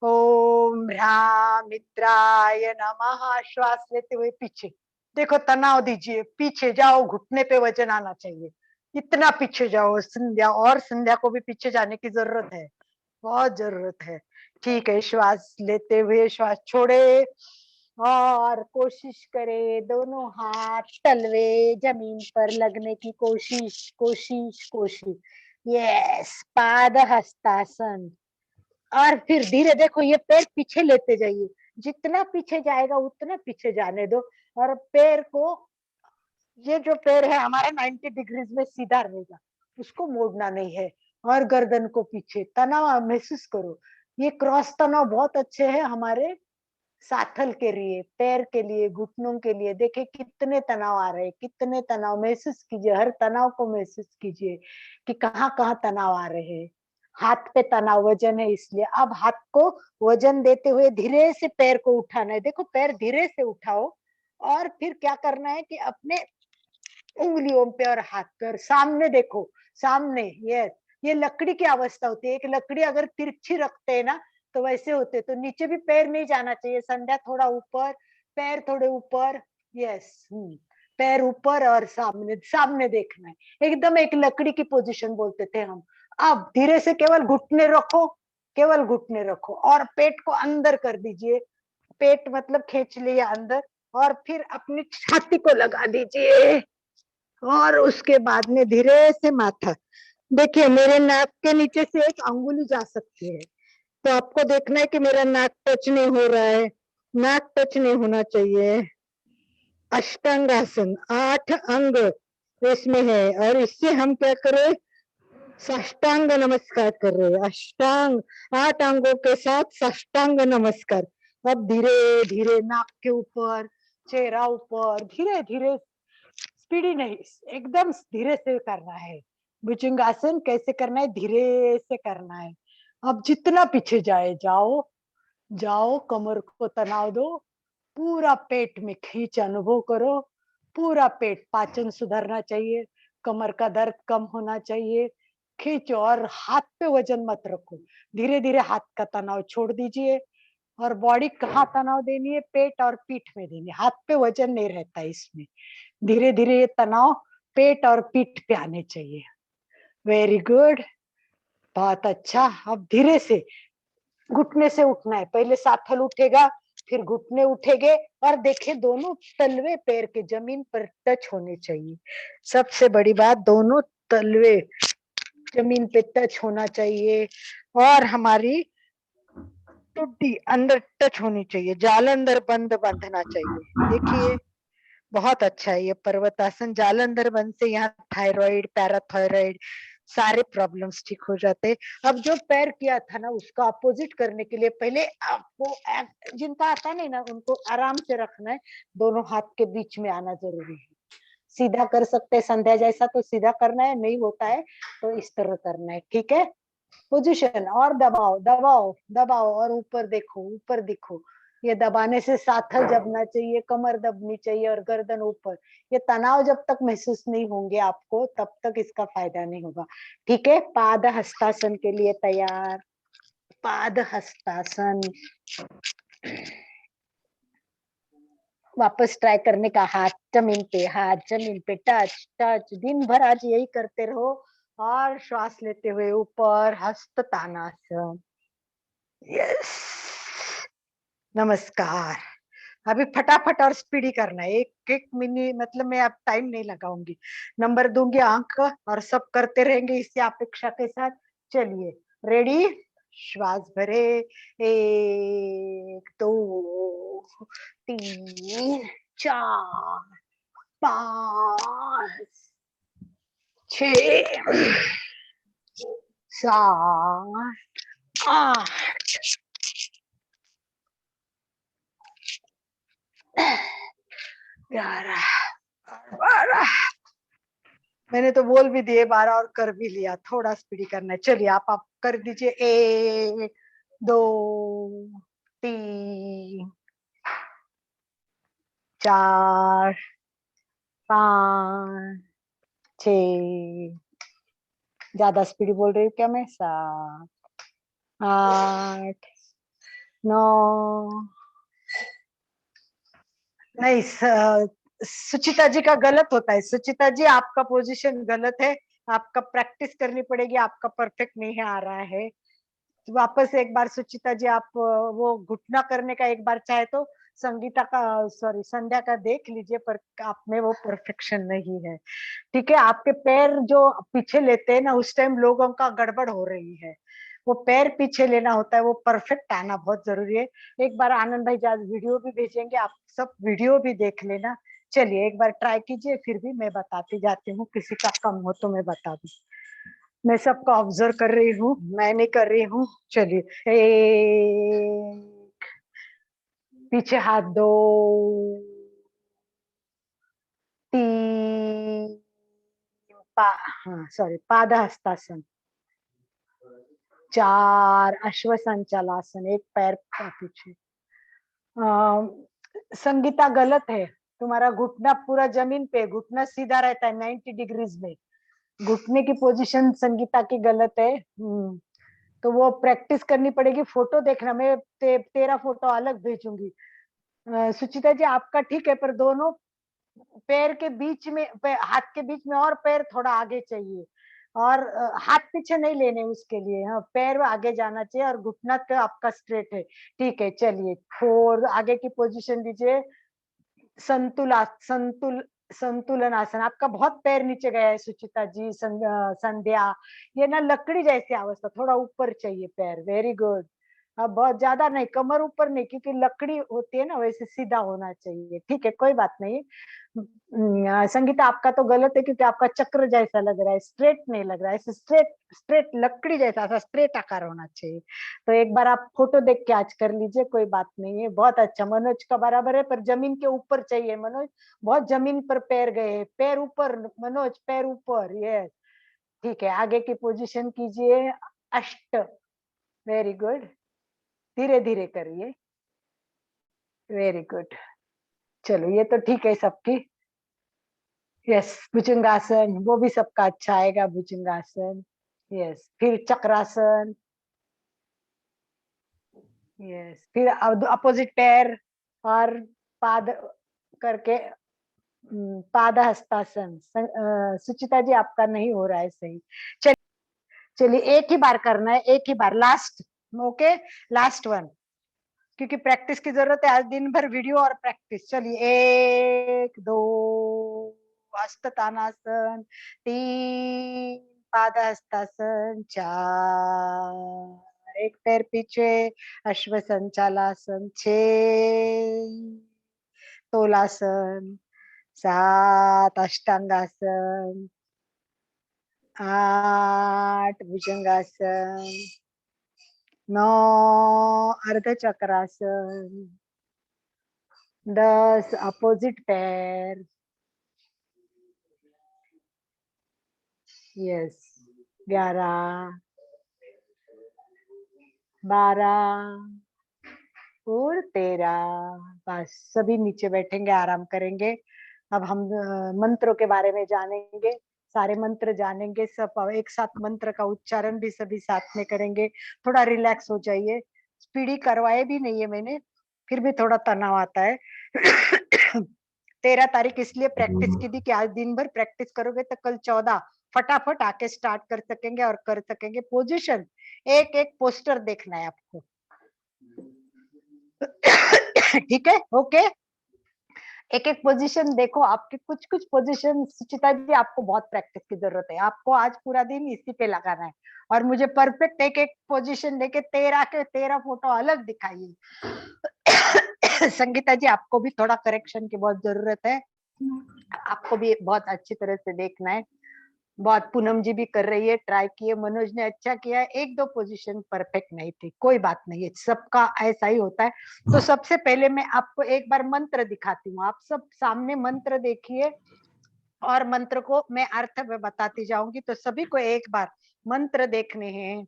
ओम ह्रां मित्राय नमः। श्वास लेते हुए पीछे देखो, तनाव दीजिए, पीछे जाओ, घुटने पे वजन आना चाहिए, इतना पीछे जाओ संध्या, और संध्या को भी पीछे जाने की जरूरत है, बहुत जरूरत है। ठीक है, श्वास लेते हुए श्वास छोड़े और कोशिश करे दोनों हाथ तलवे जमीन पर लगने की कोशिश, कोशिश कोशिश। यस, पाद हस्तासन। और फिर धीरे, देखो ये पैर पीछे लेते जाइए, जितना पीछे जाएगा उतना पीछे जाने दो, और पैर को, ये जो पैर है हमारा 90 डिग्रीज में सीधा रहेगा, उसको मोड़ना नहीं है। और गर्दन को पीछे, तनाव महसूस करो, ये क्रॉस तनाव बहुत अच्छे है हमारे साथल के लिए, पैर के लिए, घुटनों के लिए। देखिए कितने तनाव आ रहे हैं, कितने तनाव महसूस कीजिए, हर तनाव को महसूस कीजिए कि कहाँ कहाँ तनाव आ रहे हैं। हाथ पे तनाव, वजन है इसलिए। अब हाथ को वजन देते हुए धीरे से पैर को उठाना है, देखो पैर धीरे से उठाओ, और फिर क्या करना है कि अपने उंगलियों पे और हाथ पर सामने देखो, सामने। ये लकड़ी की अवस्था होती है, एक लकड़ी अगर तिरछी रखते हैं ना तो वैसे होते, तो नीचे भी पैर नहीं जाना चाहिए। संध्या थोड़ा ऊपर, पैर थोड़े ऊपर। यस, पैर ऊपर और सामने, सामने देखना है एकदम, एक लकड़ी की पोजीशन बोलते थे हम। अब धीरे से केवल घुटने रखो, केवल घुटने रखो, और पेट को अंदर कर दीजिए, पेट मतलब खींच लिया अंदर, और फिर अपनी छाती को लगा दीजिए, और उसके बाद में धीरे से माथा। देखिए मेरे नाक के नीचे से एक अंगुली जा सकती है, तो आपको देखना है कि मेरा नाक टच नहीं हो रहा है, नाक टच नहीं होना चाहिए। अष्टांगासन, 8 अंग इसमें है, और इससे हम क्या करें, साष्टांग नमस्कार कर रहे हैं। अष्टांग, 8 अंगों के साथ साष्टांग नमस्कार। अब धीरे धीरे नाक के ऊपर, चेहरा ऊपर, धीरे धीरे, स्पीडी नहीं, एकदम धीरे से करना है। भुजंगासन कैसे करना है, धीरे से करना है। अब जितना पीछे जाए जाओ, जाओ, कमर को तनाव दो, पूरा पेट में खींच अनुभव करो, पूरा पेट, पाचन सुधरना चाहिए, कमर का दर्द कम होना चाहिए। खींचो, और हाथ पे वजन मत रखो, धीरे धीरे हाथ का तनाव छोड़ दीजिए, और बॉडी कहाँ तनाव देनी है, पेट और पीठ में देनी है, हाथ पे वजन नहीं रहता इसमें। धीरे धीरे ये तनाव पेट और पीठ पे आने चाहिए। वेरी गुड, बहुत अच्छा। अब धीरे से घुटने से उठना है, पहले साथल उठेगा, फिर घुटने उठेंगे, और देखिए दोनों तलवे पैर के जमीन पर टच होने चाहिए। सबसे बड़ी बात, दोनों तलवे जमीन पे टच होना चाहिए, और हमारी टुड्डी अंदर टच होनी चाहिए, जालंधर बंद बंधना चाहिए। देखिए बहुत अच्छा है ये पर्वतासन, जालंधर बंद से यहाँ थायराइड, पैराथायराइड, सारे प्रॉब्लम्स ठीक हो जाते। अब जो पैर किया था ना, उसका अपोजिट करने के लिए पहले आपको, जिनका आता नहीं ना उनको आराम से रखना है, दोनों हाथ के बीच में आना जरूरी है। सीधा कर सकते हैं संध्या जैसा तो सीधा करना है, नहीं होता है तो इस तरह करना है, ठीक है। पोजीशन, और दबाओ दबाओ दबाओ, और ऊपर देखो, ऊपर देखो, ये दबाने से साथल दबना चाहिए, कमर दबनी चाहिए, और गर्दन ऊपर। ये तनाव जब तक महसूस नहीं होंगे आपको, तब तक इसका फायदा नहीं होगा, ठीक है। पाद हस्तासन के लिए तैयार, पाद हस्तासन। वापस ट्राई करने का, हाथ जमीन पे, हाथ जमीन पे, टच टच, दिन भर आज यही करते रहो। और श्वास लेते हुए ऊपर, हस्त तानासन। यस, नमस्कार। अभी फटाफट और स्पीडी करना है, एक एक मिनट, मतलब मैं अब टाइम नहीं लगाऊंगी, नंबर दूंगी, अंक, और सब करते रहेंगे इसी अपेक्षा के साथ। चलिए रेडी, श्वास भरे 1 2 3 4 5 6 7 8 11 12। मैंने तो बोल भी दिए 12 और कर भी लिया, थोड़ा स्पीडी करना है। चलिए आप कर दीजिए 1 2 3 4 5 6। ज्यादा स्पीडी बोल रही हूँ क्या मैं? 7 8 9। नहीं, सुचिता जी का गलत होता है। सुचिता जी आपका पोजीशन गलत है, आपका प्रैक्टिस करनी पड़ेगी, आपका परफेक्ट नहीं आ रहा है। वापस एक बार सुचिता जी आप वो घुटना करने का एक बार चाहे तो संगीता का, सॉरी संध्या का देख लीजिए, पर आप में वो परफेक्शन नहीं है। ठीक है, आपके पैर जो पीछे लेते हैं ना, उस टाइम लोगों का गड़बड़ हो रही है। वो पैर पीछे लेना होता है, वो परफेक्ट आना बहुत जरूरी है। एक बार आनंद भाई आज वीडियो भी भेजेंगे, आप सब वीडियो भी देख लेना। चलिए एक बार ट्राई कीजिए, फिर भी मैं बताती जाती हूँ, किसी का कम हो तो मैं बता दूं। मैं सबको ऑब्जर्व कर रही हूँ, मैं नहीं कर रही हूँ। चलिए, पीछे हाथ 2 3 हाँ सॉरी, पादहस्तासन 4 अश्वसंचालासन, एक पैर पीछे। संगीता गलत है, तुम्हारा घुटना पूरा जमीन पे, घुटना सीधा रहता है 90 डिग्रीज में। घुटने की पोजीशन संगीता की गलत है। तो वो प्रैक्टिस करनी पड़ेगी। फोटो देखना, मैं तेरा फोटो अलग भेजूंगी। सुचिता जी आपका ठीक है, पर दोनों पैर के बीच में, हाथ के बीच में और पैर थोड़ा आगे चाहिए, और हाथ पीछे नहीं लेने उसके लिए। हाँ, पैर आगे जाना चाहिए, और घुटना तो आपका स्ट्रेट है। ठीक है, चलिए 4 आगे की पोजीशन दीजिए। संतुलन आसन। आपका बहुत पैर नीचे गया है सुचिता जी, संध्या। ये ना लकड़ी जैसी अवस्था, थोड़ा ऊपर चाहिए पैर। Very good. अब बहुत ज्यादा नहीं, कमर ऊपर नहीं, क्योंकि लकड़ी होती है ना, वैसे सीधा होना चाहिए। ठीक है, कोई बात नहीं। संगीता आपका तो गलत है, क्योंकि आपका चक्र जैसा लग रहा है, स्ट्रेट नहीं लग रहा है। स्ट्रेट स्ट्रेट लकड़ी जैसा, ऐसा स्ट्रेट आकार होना चाहिए। तो एक बार आप फोटो देख के आज कर लीजिए, कोई बात नहीं है। बहुत अच्छा, मनोज का बराबर है, पर जमीन के ऊपर चाहिए मनोज। बहुत जमीन पर पैर गए, पैर ऊपर मनोज, पैर ऊपर। यस, ठीक है, आगे की पोजीशन कीजिए। अष्ट, वेरी गुड। धीरे धीरे करिए, वेरी गुड। चलो ये तो ठीक है सबकी। यस, भुजंगासन, वो भी सबका अच्छा आएगा, भुजंगासन। यस, फिर चक्रासन। यस, फिर अपोजिट पैर और पाद करके पाद हस्तासन। सुचिता जी आपका नहीं हो रहा है सही। चलिए एक ही बार करना है, एक ही बार, लास्ट। ओके, लास्ट वन, क्योंकि प्रैक्टिस की जरूरत है आज दिन भर, वीडियो और प्रैक्टिस। चलिए 1 2 हस्ततानासन, 3 पाद हस्तासन, 4 एक पैर पीछे अश्व संचालासन, 6 तोलासन, 7 अष्टांगासन, 8 भुजंगासन, 9 अर्ध चक्रासन, 10 अपोजिट पैर। यस, 11 12 और 13। बस सभी नीचे बैठेंगे, आराम करेंगे। अब हम मंत्रों के बारे में जानेंगे, सारे मंत्र जानेंगे, सब एक साथ मंत्र का उच्चारण भी सभी साथ में करेंगे। थोड़ा रिलैक्स हो जाइए, स्पीडी करवाए भी नहीं है मैंने, फिर भी थोड़ा तनाव आता है। 13 तारीख इसलिए प्रैक्टिस की थी कि आज दिन भर प्रैक्टिस करोगे तो कल 14 फटाफट आके स्टार्ट कर सकेंगे और कर सकेंगे। पोजीशन एक एक पोस्टर देखना है आपको। ठीक है, ओके। एक एक पोजीशन देखो, आपके कुछ कुछ पोजीशन सुचिता जी आपको बहुत प्रैक्टिस की जरूरत है, आपको आज पूरा दिन इसी पे लगाना है और मुझे परफेक्ट एक एक पोजीशन लेके 13 के 13 फोटो अलग दिखाइए। संगीता जी आपको भी थोड़ा करेक्शन की बहुत जरूरत है, आपको भी बहुत अच्छी तरह से देखना है। बहुत, पूनम जी भी कर रही है, ट्राई किए, मनोज ने अच्छा किया, एक दो पोजीशन परफेक्ट नहीं थी, कोई बात नहीं है, सबका ऐसा ही होता है। तो सबसे पहले मैं आपको एक बार मंत्र दिखाती हूँ, आप सब सामने मंत्र देखिए और मंत्र को मैं अर्थ में बताती जाऊंगी, तो सभी को एक बार मंत्र देखने हैं।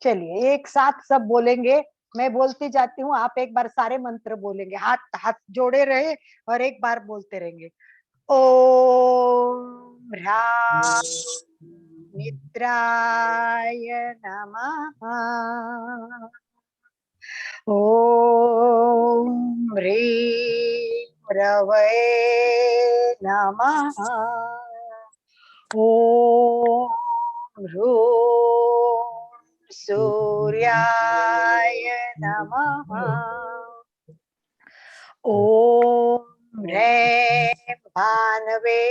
चलिए एक साथ सब बोलेंगे, मैं बोलती जाती हूँ, आप एक बार सारे मंत्र बोलेंगे, हाथ हाथ जोड़े रहे और एक बार बोलते रहेंगे। ओम ह्रां मित्राय नमः। ओम ह्रीं रवये नमः। ओम ह्रूं सूर्याय नमः। ओम ह्रैं भानवे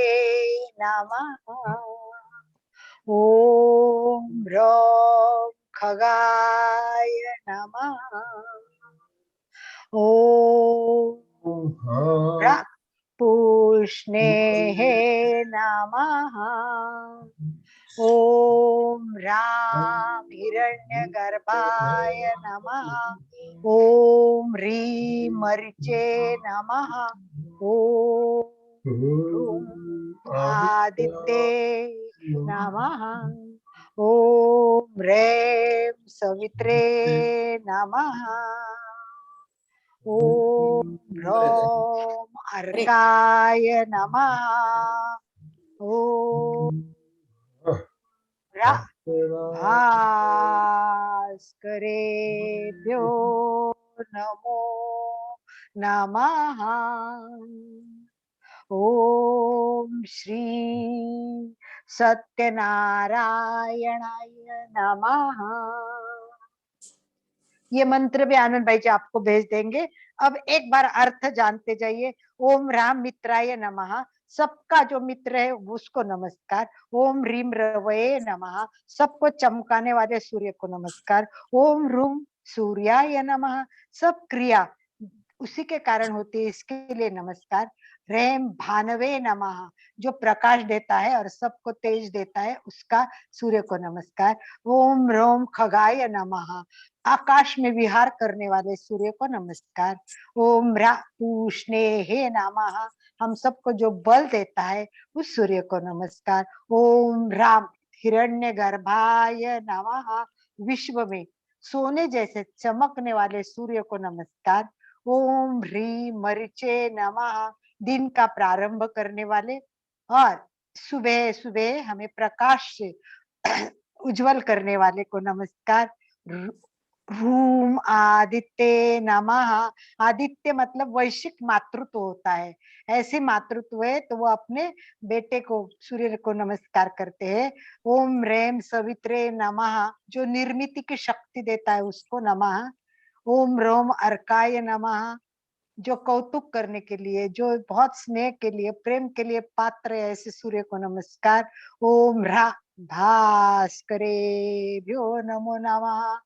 नमः। ओम ह्रौं खगाय नमः। ओम ह्रः पूष्णेः नमः। ओम ह्रां हिरण्यगर्भाय नमः। ओम ह्रीं मरीचे नमः। ओम ह्रूं आदित्ये नमः। ओम ह्रैं सवित्रे नमः। ओम ह्रौं अर्काय नमः। ओम भास्करेभ्यो नमो नमः। ओम श्री सत्यनारायणाय नमः। ये मंत्र भी आनंद भाई जी आपको भेज देंगे। अब एक बार अर्थ जानते जाइए। ओम राम मित्राय नमः, सबका जो मित्र है उसको नमस्कार। ओम ह्रीं रवये नमः, सबको चमकाने वाले सूर्य को नमस्कार। ओम ह्रूं सूर्याय नमः, सब क्रिया उसी के कारण होती है, इसके लिए नमस्कार। ह्रैं भानवे नमः, जो प्रकाश देता है और सबको तेज देता है, उसका सूर्य को नमस्कार। ओम ह्रौं खगाय नमः, आकाश में विहार करने वाले सूर्य को नमस्कार। ओम ह्रां पूष्णेः नमः, हम सबको जो बल देता है उस सूर्य को नमस्कार। ओम ह्रां हिरण्यगर्भाय नमः, विश्व में सोने जैसे चमकने वाले सूर्य को नमस्कार। ओम ह्रीं मरीचे नमः, दिन का प्रारंभ करने वाले और सुबह सुबह हमें प्रकाश से उज्जवल करने वाले को नमस्कार। ह्रूं आदित्य नमः, आदित्य मतलब वैश्विक मातृत्व होता है, ऐसे मातृत्व है तो वो अपने बेटे को सूर्य को नमस्कार करते हैं। ओम ह्रैं सवित्रे नमः, जो निर्मिति की शक्ति देता है उसको नमः। ओम ह्रौं अर्काय नमः, जो कौतुक करने के लिए, जो बहुत स्नेह के लिए, प्रेम के लिए पात्र है, ऐसे सूर्य को नमस्कार। ओम ह्रां भास्करेभ्यो नमो नमः,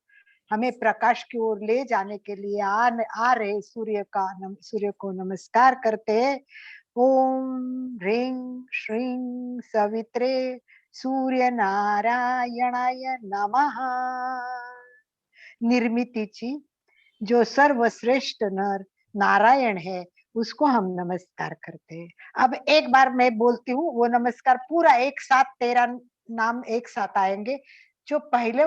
हमें प्रकाश की ओर ले जाने के लिए आ रहे सूर्य को नमस्कार करते हैं। ओम ह्रीं श्रीं सवित्रे सूर्य नारायणाय नमः, निर्मितीची जो सर्वश्रेष्ठ नर नारायण है उसको हम नमस्कार करते हैं। अब एक बार मैं बोलती हूँ, वो नमस्कार पूरा एक साथ 13 नाम एक साथ आएंगे। जो पहले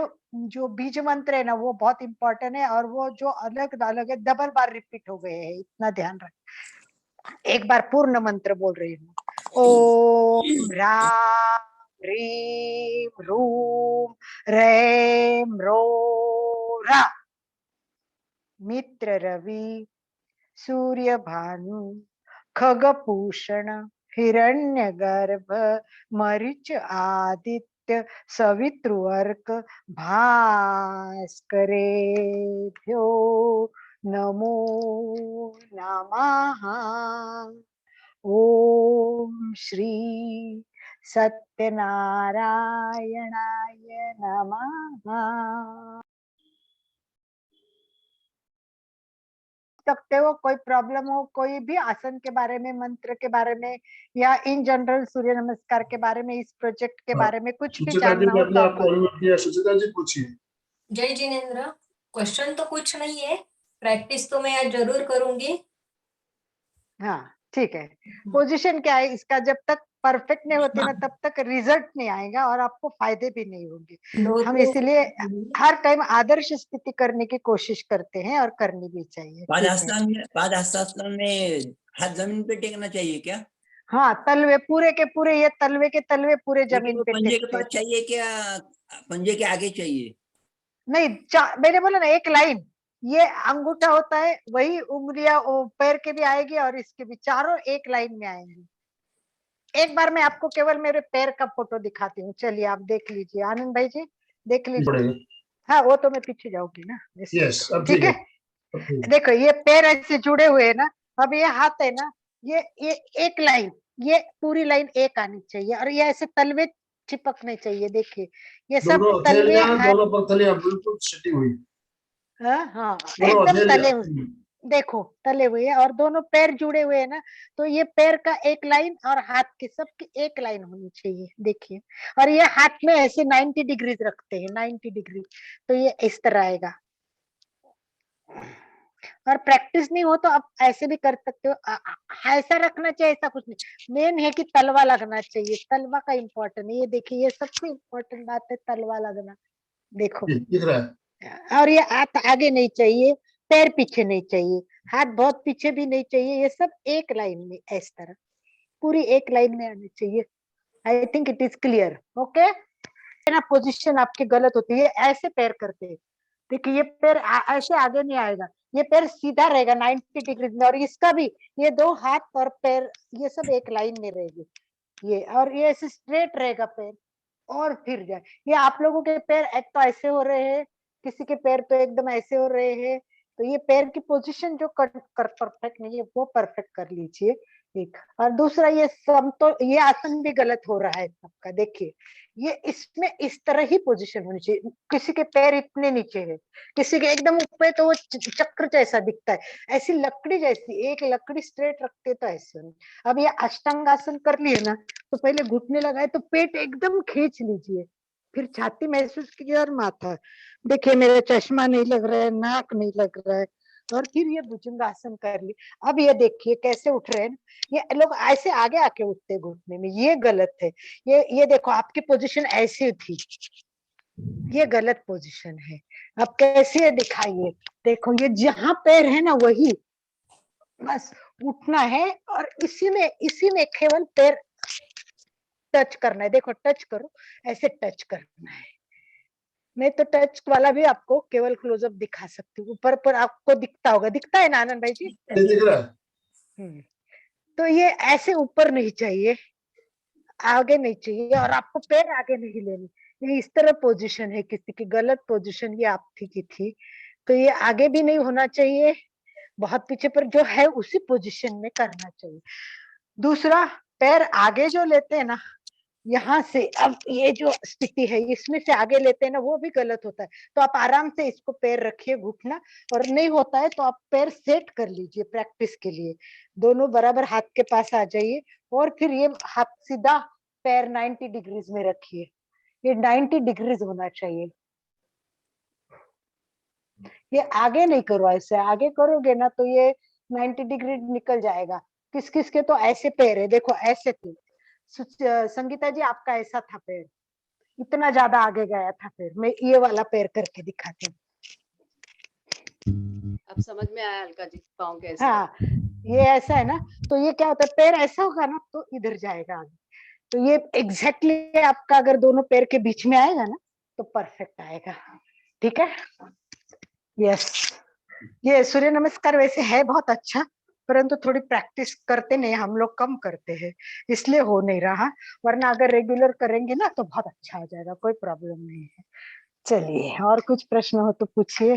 जो बीज मंत्र है ना वो बहुत इंपॉर्टेंट है, और वो जो अलग अलग है डबल बार रिपीट हो गए हैं, इतना ध्यान रख। एक बार पूर्ण मंत्र बोल रही हूँ। ओम ह्रां ह्रीं ह्रूं ह्रैं ह्रौं ह्रां मित्र रवि सूर्य भानु खगभूषण हिरण्यगर्भ मरीच आदित्य सवितृ अर्क भास्करेभ्यो नमो नमः। ओम श्री सत्यनारायणाय नमः। सकते हो, कोई प्रॉब्लम हो, कोई भी आसन के बारे में, मंत्र के बारे में, या इन जनरल सूर्य नमस्कार के बारे में, इस प्रोजेक्ट के हाँ, बारे में कुछ भी सुचिता जी जानना ने हो अपने तो आप आप को अनम्यूट किया। सुचिता जी पूछिए। जय जिनेन्द्र। क्वेश्चन तो कुछ नहीं है, प्रैक्टिस तो मैं आज जरूर करूंगी। हाँ ठीक है। पोजीशन क्या है इसका, जब तक परफेक्ट नहीं होते ना तब तक रिजल्ट नहीं आएगा और आपको फायदे भी नहीं होंगे। हम इसीलिए हर टाइम आदर्श स्थिति करने की कोशिश करते हैं और करनी भी चाहिए। ठीक है। पादासन में हाथ जमीन पे टेकना चाहिए क्या? हाँ, तलवे पूरे के पूरे, ये तलवे के तलवे पूरे लेकिन जमीन वो पे पंजे के टेकते पास चाहिए क्या, पंजे के आगे चाहिए? नहीं, मैंने बोला ना एक लाइन, ये अंगूठा होता है, वही उंगलियां पैर के भी आएगी और इसके भी, चारों एक लाइन में आएंगी। एक बार मैं आपको केवल मेरे पैर का फोटो दिखाती हूँ, चलिए आप देख लीजिए। आनंद भाई जी देख लीजिए। हाँ वो तो मैं पीछे जाऊंगी ना। यस, अब ठीक है। देखो ये पैर ऐसे जुड़े हुए हैं ना, अब ये हाथ है ना, ये एक लाइन, ये पूरी लाइन एक आनी चाहिए और ये ऐसे तलवे चिपकने चाहिए। देखिए ये सब दोनों तलवे हथेलियां, हाथ, दोनों पथलियां बिल्कुल सटी हुई। हाँ दोनों एकदम तले हथेलियां। हुए, देखो तले हुए हैं और दोनों पैर जुड़े हुए हैं ना, तो ये पैर का एक लाइन और हाथ के सब की एक लाइन होनी चाहिए। देखिए, और ये हाथ में ऐसे 90 डिग्री रखते हैं, 90 डिग्री, तो ये इस तरह आएगा। और प्रैक्टिस नहीं हो तो आप ऐसे भी कर सकते हो। ऐसा रखना चाहिए, ऐसा कुछ नहीं, मेन है कि तलवा लगना चाहिए, तलवा का इम्पोर्टेंट है। ये देखिए ये सबसे इम्पोर्टेंट बात है, तलवा लगना। देखो दिख रहा है। और ये हाथ आगे नहीं चाहिए, पैर पीछे नहीं चाहिए, हाथ बहुत पीछे भी नहीं चाहिए, ये सब एक लाइन में इस तरह पूरी एक लाइन में आनी चाहिए। I think it is clear. Okay ना, पोजीशन आपकी गलत होती है, ऐसे पैर करते हैं। देखिए ये पैर ऐसे आगे नहीं आएगा, ये पैर सीधा रहेगा 90 डिग्री में, और इसका भी ये दो हाथ और पैर ये सब एक लाइन में रहेगी, ये और ये ऐसे स्ट्रेट रहेगा पैर, और फिर जाए। ये आप लोगों के पैर एक तो ऐसे हो रहे हैं, किसी के पैर तो एकदम ऐसे हो रहे हैं, तो ये पैर की पोजीशन जो कर परफेक्ट नहीं है वो परफेक्ट कर लीजिए। एक और दूसरा, ये ये आसन भी गलत हो रहा है सबका। देखिए ये इसमें इस तरह ही पोजीशन होनी चाहिए, किसी के पैर इतने नीचे है, किसी के एकदम ऊपर, तो वो चक्र जैसा दिखता है, ऐसी लकड़ी जैसी, एक लकड़ी स्ट्रेट रखते तो ऐसे होनी। अब ये अष्टांगासन कर लिए ना, तो पहले घुटने लगाए तो पेट एकदम खींच लीजिए, फिर छाती महसूस कीजिए और माथा। देखिए मेरा चश्मा नहीं लग रहा है, नाक नहीं लग रहा है, और फिर ये भुजंगासन कर ली। अब ये देखिए कैसे उठ रहे हैं, ये लोग ऐसे आगे आके उठते घुटने में, ये गलत है। ये देखो आपकी पोजीशन ऐसी थी, ये गलत पोजीशन है। अब कैसे दिखाइए, देखो ये जहां पैर है ना वही बस उठना है, और इसी में केवल पैर टच करना है। देखो टच करो, ऐसे टच करना है। मैं तो टच वाला भी आपको केवल क्लोजअप दिखा सकती हूँ, ऊपर पर आपको दिखता होगा, दिखता है ना आनंद भाई जी? दिख रहा है। तो ये ऐसे ऊपर नहीं चाहिए, आगे नहीं चाहिए, और आपको पैर आगे नहीं लेनी। ये इस तरह पोजीशन है, किसी की गलत पोजीशन ये आपकी की थी, तो ये आगे भी नहीं होना चाहिए, बहुत पीछे पर जो है उसी पोजीशन में करना चाहिए। दूसरा, पैर आगे जो लेते हैं ना, यहाँ से, अब ये जो स्थिति है इसमें से आगे लेते हैं ना, वो भी गलत होता है। तो आप आराम से इसको पैर रखिए घुटना, और नहीं होता है तो आप पैर सेट कर लीजिए प्रैक्टिस के लिए। दोनों बराबर हाथ के पास आ जाइए, और फिर ये हाथ सीधा, पैर 90 डिग्रीज में रखिए, ये 90 डिग्रीज होना चाहिए। ये आगे नहीं करो, ऐसे आगे करोगे ना तो ये 90 डिग्री निकल जाएगा। किस किस के तो ऐसे पैर है, देखो ऐसे थे। संगीता जी आपका ऐसा था पैर, इतना ज्यादा आगे गया था पैर। मैं ये वाला पैर करके दिखाती हूँ। अब समझ में आया अलका जी, पाँव कैसे? हाँ ये ऐसा है ना, तो ये क्या होता है, पैर ऐसा होगा ना तो इधर जाएगा आगे। तो ये एग्जैक्टली आपका अगर दोनों पैर के बीच में आएगा ना तो परफेक्ट आएगा। ठीक है, यस। ये सूर्य नमस्कार वैसे है बहुत अच्छा, परंतु थोड़ी प्रैक्टिस करते नहीं, हम लोग कम करते हैं, इसलिए हो नहीं रहा, वरना अगर रेगुलर करेंगे ना तो बहुत अच्छा हो जाएगा, कोई प्रॉब्लम नहीं है। चलिए और कुछ प्रश्न हो तो पूछिए।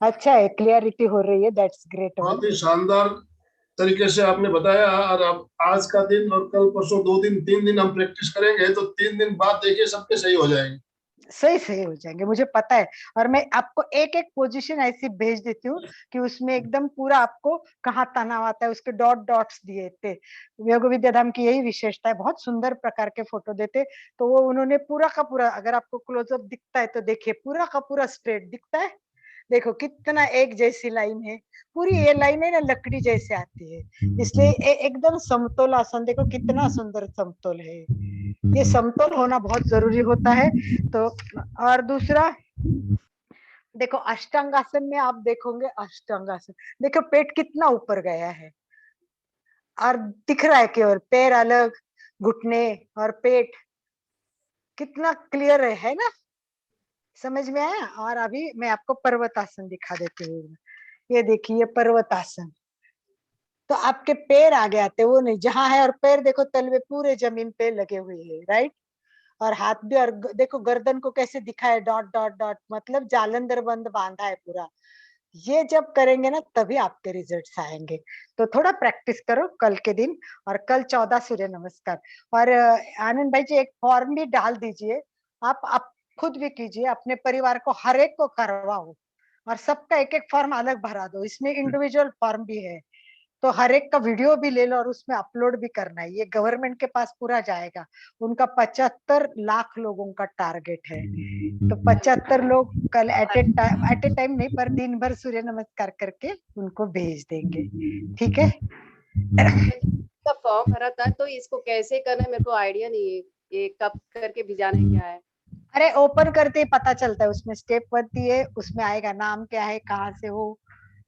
अच्छा है, क्लियरिटी हो रही है, दैट्स ग्रेट। बहुत ही शानदार तरीके से आपने बताया। और अब आज का दिन और कल परसों 2 दिन 3 दिन हम प्रैक्टिस करेंगे तो 3 दिन बाद देखिए सबके सही हो जाएंगे। सही सही हो जाएंगे, मुझे पता है। और मैं आपको एक एक पोजीशन ऐसी भेज देती हूँ कि उसमें एकदम पूरा आपको कहाँ तनाव आता है, उसके डॉट डॉट्स दिए थे। योग विद्याधाम की यही विशेषता है, बहुत सुंदर प्रकार के फोटो देते। तो वो उन्होंने पूरा का पूरा, अगर आपको क्लोजअप दिखता है तो देखिए पूरा का पूरा स्ट्रेट दिखता है। देखो कितना एक जैसी लाइन है, पूरी ये लाइन है ना लकड़ी जैसे आती है, इसलिए एकदम समतोल आसन। देखो कितना सुंदर समतोल है, ये समतोल होना बहुत जरूरी होता है। तो और दूसरा देखो अष्टांगासन में आप देखोगे, अष्टांगासन देखो पेट कितना ऊपर गया है और दिख रहा है केवल पैर अलग, घुटने और पेट कितना क्लियर है ना, समझ में आया। और अभी मैं आपको पर्वतासन दिखा देती हूँ। ये देखिए पर्वतासन, तो आपके पैर आगे आते, वो नहीं जहां है, और पैर देखो तलवे पूरे जमीन पे लगे हुए हैं, राइट। और हाथ भी, और देखो गर्दन को कैसे दिखा है, डॉट डॉट डॉट, मतलब जालंधर बंद बांधा है पूरा। ये जब करेंगे ना तभी आपके रिजल्ट्स आएंगे। तो थोड़ा प्रैक्टिस करो कल के दिन, और कल 14 सूर्य नमस्कार। और आनंद भाई जी एक फॉर्म भी डाल दीजिए, आप खुद भी कीजिए, अपने परिवार को हर एक को करवाओ, और सबका एक एक फॉर्म अलग भरा दो, इसमें इंडिविजुअल फॉर्म भी है। तो हर एक का वीडियो भी ले लो और उसमें अपलोड भी करना है, ये गवर्नमेंट के पास पूरा जाएगा। उनका 75 लाख लोगों का टारगेट है। तो 75 लोग कल एट ए टाइम नहीं, पर दिन भर सूर्य नमस्कार करके उनको भेज देंगे, ठीक है। का फॉर्म भरा था, तो इसको कैसे करना है मेरे को आइडिया नहीं है, ये कब करके भिजाना है, क्या है? अरे ओपन करते ही पता चलता है, उसमें स्टेप बनती है, उसमें आएगा नाम क्या है, कहाँ से हो,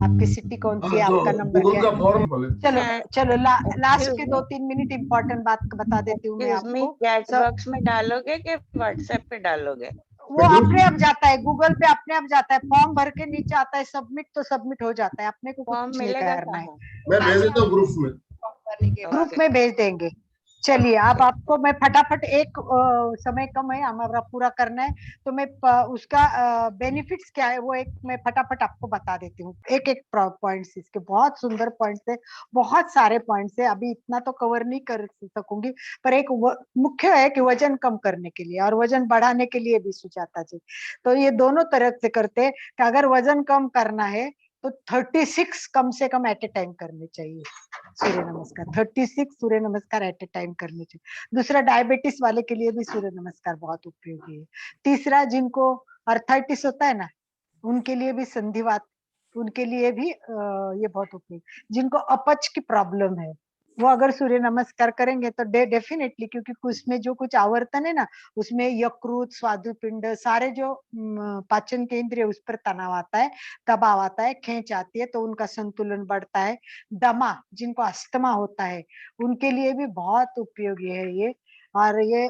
आपकी सिटी कौन सी है, हाँ तो आपका नंबर गूगल क्या का है। फॉर्म बोले। चलो चलो, लास्ट के Excuse me. 2-3 मिनट इंपॉर्टेंट बात बता देती हूँ मैं एक्सक्यूज मी, आपको। चैट सब बॉक्स में डालोगे कि व्हाट्सएप पे डालोगे? वो अपने आप जाता है, गूगल पे अपने आप जाता है, फॉर्म भर के नीचे आता है सबमिट, तो सबमिट हो जाता है, अपने को फॉर्म कुछ नहीं मिलेगा करना है। कहाँ? मैं भेज देता हूँ ग्रुप में। करने के बाद ग्रुप में भेज देंगे। चलिए अब आपको मैं फटाफट एक समय कम है हमारा पूरा करना है, तो मैं उसका बेनिफिट्स क्या है वो एक मैं फटाफट आपको बता देती हूँ, एक एक पॉइंट्स, इसके बहुत सुंदर पॉइंट्स है, बहुत सारे पॉइंट्स है, अभी इतना तो कवर नहीं कर सकूंगी। पर एक मुख्य है कि वजन कम करने के लिए और वजन बढ़ाने के लिए भी सुजाता जी, तो ये दोनों तरह से करते हैं कि अगर वजन कम करना है तो 36 कम से कम एट ए टाइम करने चाहिए सूर्य नमस्कार, 36 सूर्य नमस्कार एट ए टाइम करने चाहिए। दूसरा डायबिटीज वाले के लिए भी सूर्य नमस्कार बहुत उपयोगी है। तीसरा जिनको अर्थाइटिस होता है ना, उनके लिए भी संधिवात, उनके लिए भी ये बहुत उपयोगी। जिनको अपच की प्रॉब्लम है वो अगर सूर्य नमस्कार करेंगे तो डेफिनेटली, क्योंकि उसमें जो कुछ आवर्तन है ना, उसमें यकृत स्वादुपिंड सारे जो पाचन केंद्र है उस पर तनाव आता है, दबाव आता है, खेच आती है, तो उनका संतुलन बढ़ता है। दमा, जिनको अस्थमा होता है उनके लिए भी बहुत उपयोगी है ये। और ये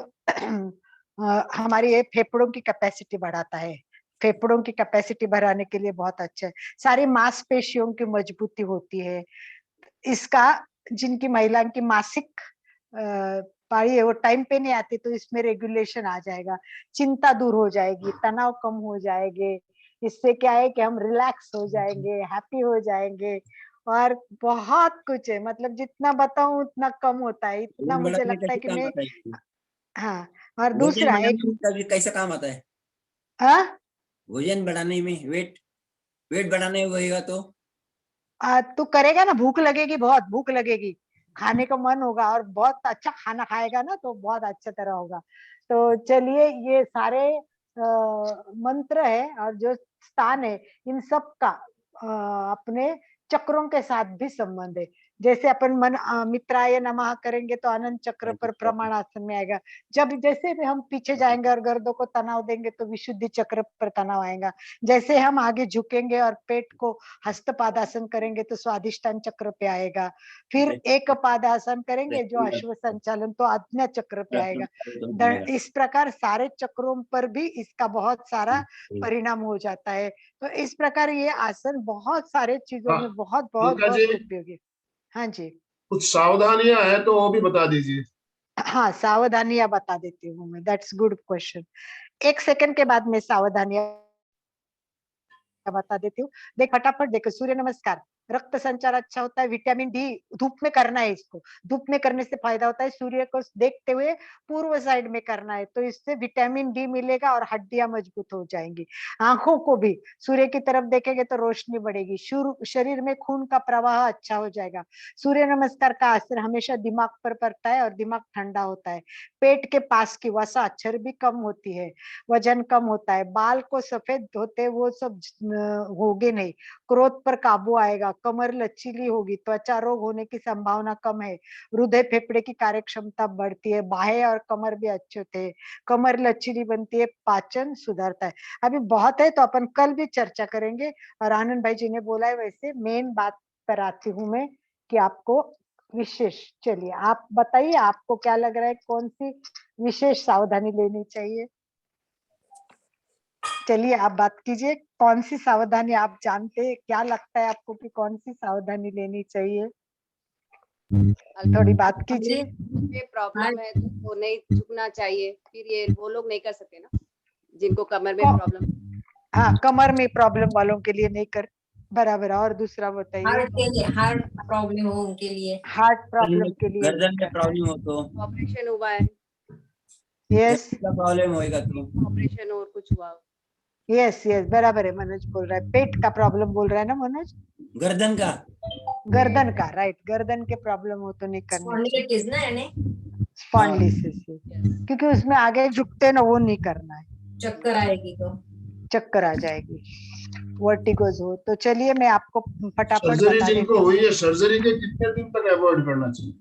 हमारी ये फेफड़ों की कैपेसिटी बढ़ाता है, फेफड़ों की कैपेसिटी बढ़ाने के लिए बहुत अच्छा है। सारी मांसपेशियों की मजबूती होती है इसका। जिनकी महिला की मासिक पारी है वो टाइम पे नहीं आती, तो इसमें रेगुलेशन आ जाएगा, चिंता दूर हो जाएगी, तनाव कम हो जाएंगे, इससे क्या है कि हम रिलैक्स हो जाएंगे, हैप्पी हो जाएंगे। और बहुत कुछ है, मतलब जितना बताऊं उतना कम होता है, इतना वजन मुझे बढ़ाने में लगता है कैसे कि काम मैं, आता है इसमें? हाँ। और वजन दूसरा एक, बढ़ाने में कैसे काम आता है? हाँ वजन बढ़ाने में, वेट वेट बढ़ाने में होगा तो? तू करेगा ना, भूख लगेगी, बहुत भूख लगेगी, खाने का मन होगा, और बहुत अच्छा खाना खाएगा ना तो बहुत अच्छा तरह होगा। तो चलिए ये सारे मंत्र है और जो स्थान है इन सब का अपने चक्रों के साथ भी संबंध है। जैसे अपन मन मित्राय नमः करेंगे तो आनंद चक्र पर प्रमाणासन में आएगा। जब जैसे भी हम पीछे जाएंगे और गर्दों को तनाव देंगे तो विशुद्धि चक्र पर तनाव आएगा। जैसे हम आगे झुकेंगे और पेट को हस्तपादासन करेंगे तो स्वादिष्टान चक्र पे आएगा। फिर एक पादासन करेंगे जो अश्व संचालन, तो आज्ञा चक्र पे आएगा। इस प्रकार सारे चक्रों पर भी इसका बहुत सारा परिणाम हो जाता है। तो इस प्रकार ये आसन बहुत सारे चीजों हाँ में बहुत बहुत अलका बहुत जी, उपयोगी। हाँ जी, कुछ सावधानियां हैं तो वो भी बता दीजिए। हाँ सावधानियां बता देती हूँ मैं, दैट्स गुड क्वेश्चन। 1 सेकंड के बाद में सावधानियां बता देती हूँ। देख फटाफट देखो, सूर्य नमस्कार, रक्त संचार अच्छा होता है, विटामिन डी धूप में करना है इसको, धूप में करने से फायदा होता है, सूर्य को देखते हुए पूर्व साइड में करना है, तो इससे विटामिन डी मिलेगा और हड्डियां मजबूत हो जाएंगी। आंखों को भी सूर्य की तरफ देखेंगे तो रोशनी बढ़ेगी, शरीर में खून का प्रवाह अच्छा हो जाएगा। सूर्य नमस्कार का असर हमेशा दिमाग पर पड़ता है और दिमाग ठंडा होता है। पेट के पास की वसा, चर्बी कम होती है, वजन कम होता है, बाल को सफेद होते वो सब होगे नहीं, क्रोध पर काबू आएगा, कमर लचीली होगी, त्वचा रोग होने की संभावना कम है, हृदय फेफड़े की कार्यक्षमता बढ़ती है, बाहें और कमर भी अच्छे होते हैं, कमर लचीली बनती है, पाचन सुधरता है। अभी बहुत है तो अपन कल भी चर्चा करेंगे। और आनंद भाई जी ने बोला है, वैसे मेन बात पर आती हूँ मैं कि आपको विशेष, चलिए आप बताइए आपको क्या लग रहा है, कौन सी विशेष सावधानी लेनी चाहिए? चलिए आप बात कीजिए, कौन सी सावधानी आप जानते हैं, क्या लगता है आपको कि कौन सी सावधानी लेनी चाहिए? थोड़ी बात कीजिए। प्रॉब्लम है तो नहीं झुकना चाहिए, फिर ये वो लोग नहीं कर सकते ना जिनको कमर में को- प्रॉब्लम। हाँ, कमर में प्रॉब्लम वालों के लिए नहीं कर, बराबर। और दूसरा बताइए। हार्ट के लिए, हार्ट प्रॉब्लम हो उनके लिए, हार्ट प्रॉब्लम के लिए गर्दन में प्रॉब्लम हो तो, ऑपरेशन हुआ है, यस गर्दन का प्रॉब्लम होएगा तो, ऑपरेशन और कुछ हुआ, यस यस, बराबर है। मनोज बोल रहा है पेट का प्रॉब्लम बोल रहा है ना मनोज? गर्दन का, गर्दन का, राइट, गर्दन के प्रॉब्लम हो तो नहीं करनी चाहिए। स्पॉन्डिलाइटिस ना, यानी स्पॉन्डिलिसिस, क्योंकि उसमें आगे झुकते ना, वो नहीं करना है, चक्कर आएगी तो। चक्कर आ जाएगी, वर्टिगोज हो तो। चलिए मैं आपको फटाफट सर्जरी बता देती जिनको हूँ। हुई है, सर्जरी के कितने दिन तक अवॉइड करना चाहिए?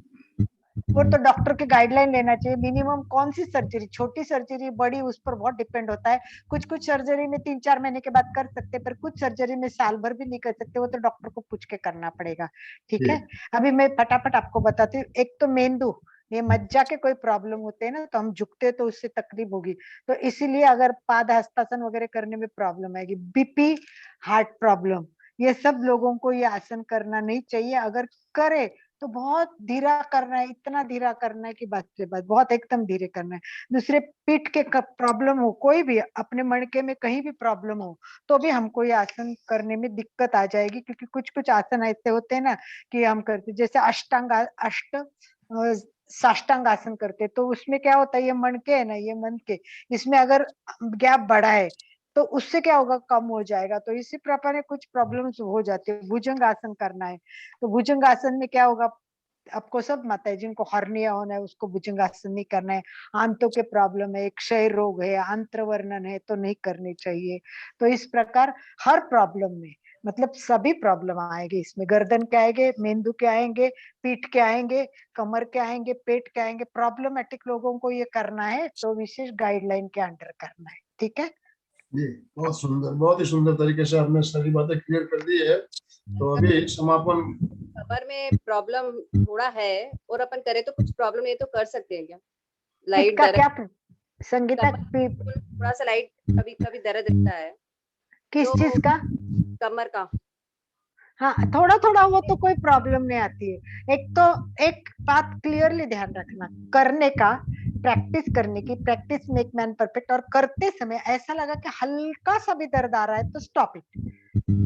वो तो डॉक्टर की गाइडलाइन लेना चाहिए, मिनिमम कौन सी सर्जरी, छोटी सर्जरी बड़ी, उस पर बहुत डिपेंड होता है। कुछ कुछ सर्जरी में 3-4 महीने के बाद कर सकते हैं, पर कुछ सर्जरी में साल भर भी नहीं कर सकते, वो तो डॉक्टर को पूछ के करना पड़ेगा। ठीक है, अभी मैं फटाफट आपको बताती हूँ। एक तो मेंदू, ये मज्जा के कोई प्रॉब्लम होते हैं ना, तो हम झुकते हैं तो उससे तकलीफ होगी, तो इसीलिए अगर पाद हस्तासन वगैरह करने में प्रॉब्लम आएगी, बीपी, हार्ट प्रॉब्लम, ये सब लोगों को ये आसन करना नहीं चाहिए। अगर करे तो बहुत धीरा करना है, इतना धीरा करना है कि बात से बात, बहुत एकदम धीरे करना है। दूसरे, पीठ के प्रॉब्लम हो, कोई भी अपने मणके में कहीं भी प्रॉब्लम हो, तो भी हमको ये आसन करने में दिक्कत आ जाएगी, क्योंकि कुछ कुछ आसन ऐसे होते हैं ना कि हम करते, जैसे साष्टांग आसन करते, तो उसमें क्या होता है, ये मणके है ना, ये मन के, इसमें अगर गैप बढ़ा है तो उससे क्या होगा, कम हो जाएगा। तो इसी प्रकार में कुछ प्रॉब्लम्स हो जाते हैं। भुजंग आसन करना है तो भुजंग आसन में क्या होगा, आपको सब माता है, जिनको हर्निया होना है उसको भुजंग आसन नहीं करना है, आंतों के प्रॉब्लम है, क्षय रोग है, आंत्रवर्णन है तो नहीं करनी चाहिए। तो इस प्रकार हर प्रॉब्लम में, मतलब सभी प्रॉब्लम आएंगे इसमें, गर्दन के आएंगे, मेंदू के आएंगे, पीठ के आएंगे, कमर के आएंगे, पेट के आएंगे, प्रॉब्लमेटिक लोगों को ये करना है तो विशेष गाइडलाइन के अंडर करना है। ठीक है जी, बहुत सुंदर, बहुत ही सुंदर तरीके से आपने सारी बातें क्लियर कर दी है। तो अभी समापन, कमर में प्रॉब्लम थोड़ा है और अपन करे तो कुछ प्रॉब्लम नहीं, तो कर सकते हैं क्या? लाइट किसका क्या दर्द, संगीता थोड़ा सा लाइट कभी कभी दर्द रहता है, किस तो चीज का? कमर का। हाँ, थोड़ा थोड़ा वो तो कोई प्रॉब्लम नहीं आती है। एक तो एक बात क्लियरली ध्यान रखना, करने का, प्रैक्टिस करने की, प्रैक्टिस मेक मैन परफेक्ट। और करते समय ऐसा लगा कि हल्का सा भी दर्द आ रहा है तो स्टॉप इट।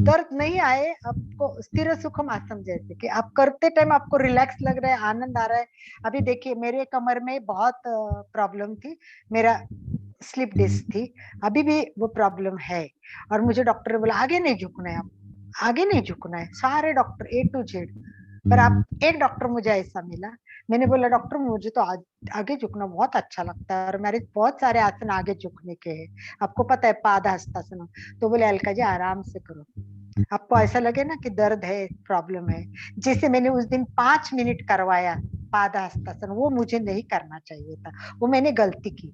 दर्द नहीं आए आपको, स्थिर सुखम आसन, जैसे कि आप करते टाइम आपको रिलैक्स लग रहा है, आनंद आ रहा है। अभी देखिए मेरे कमर में बहुत प्रॉब्लम थी, मेरा स्लिप डिस्क थी, अभी भी वो प्रॉब्लम है, और मुझे डॉक्टर ने बोला आगे नहीं झुकना है, आप आगे नहीं झुकना है, सारे डॉक्टर A to Z। पर आप, एक डॉक्टर मुझे ऐसा मिला, मैंने बोला डॉक्टर मुझे तो आगे झुकना बहुत अच्छा लगता है, और मेरे बहुत सारे आसन आगे झुकने के हैं, आपको पता है पाद हस्तासन। तो बोले अलका जी आराम से करो, आपको ऐसा लगे ना कि दर्द है, प्रॉब्लम है। जैसे मैंने उस दिन 5 मिनट करवाया पाद हस्तासन, वो मुझे नहीं करना चाहिए था, वो मैंने गलती की।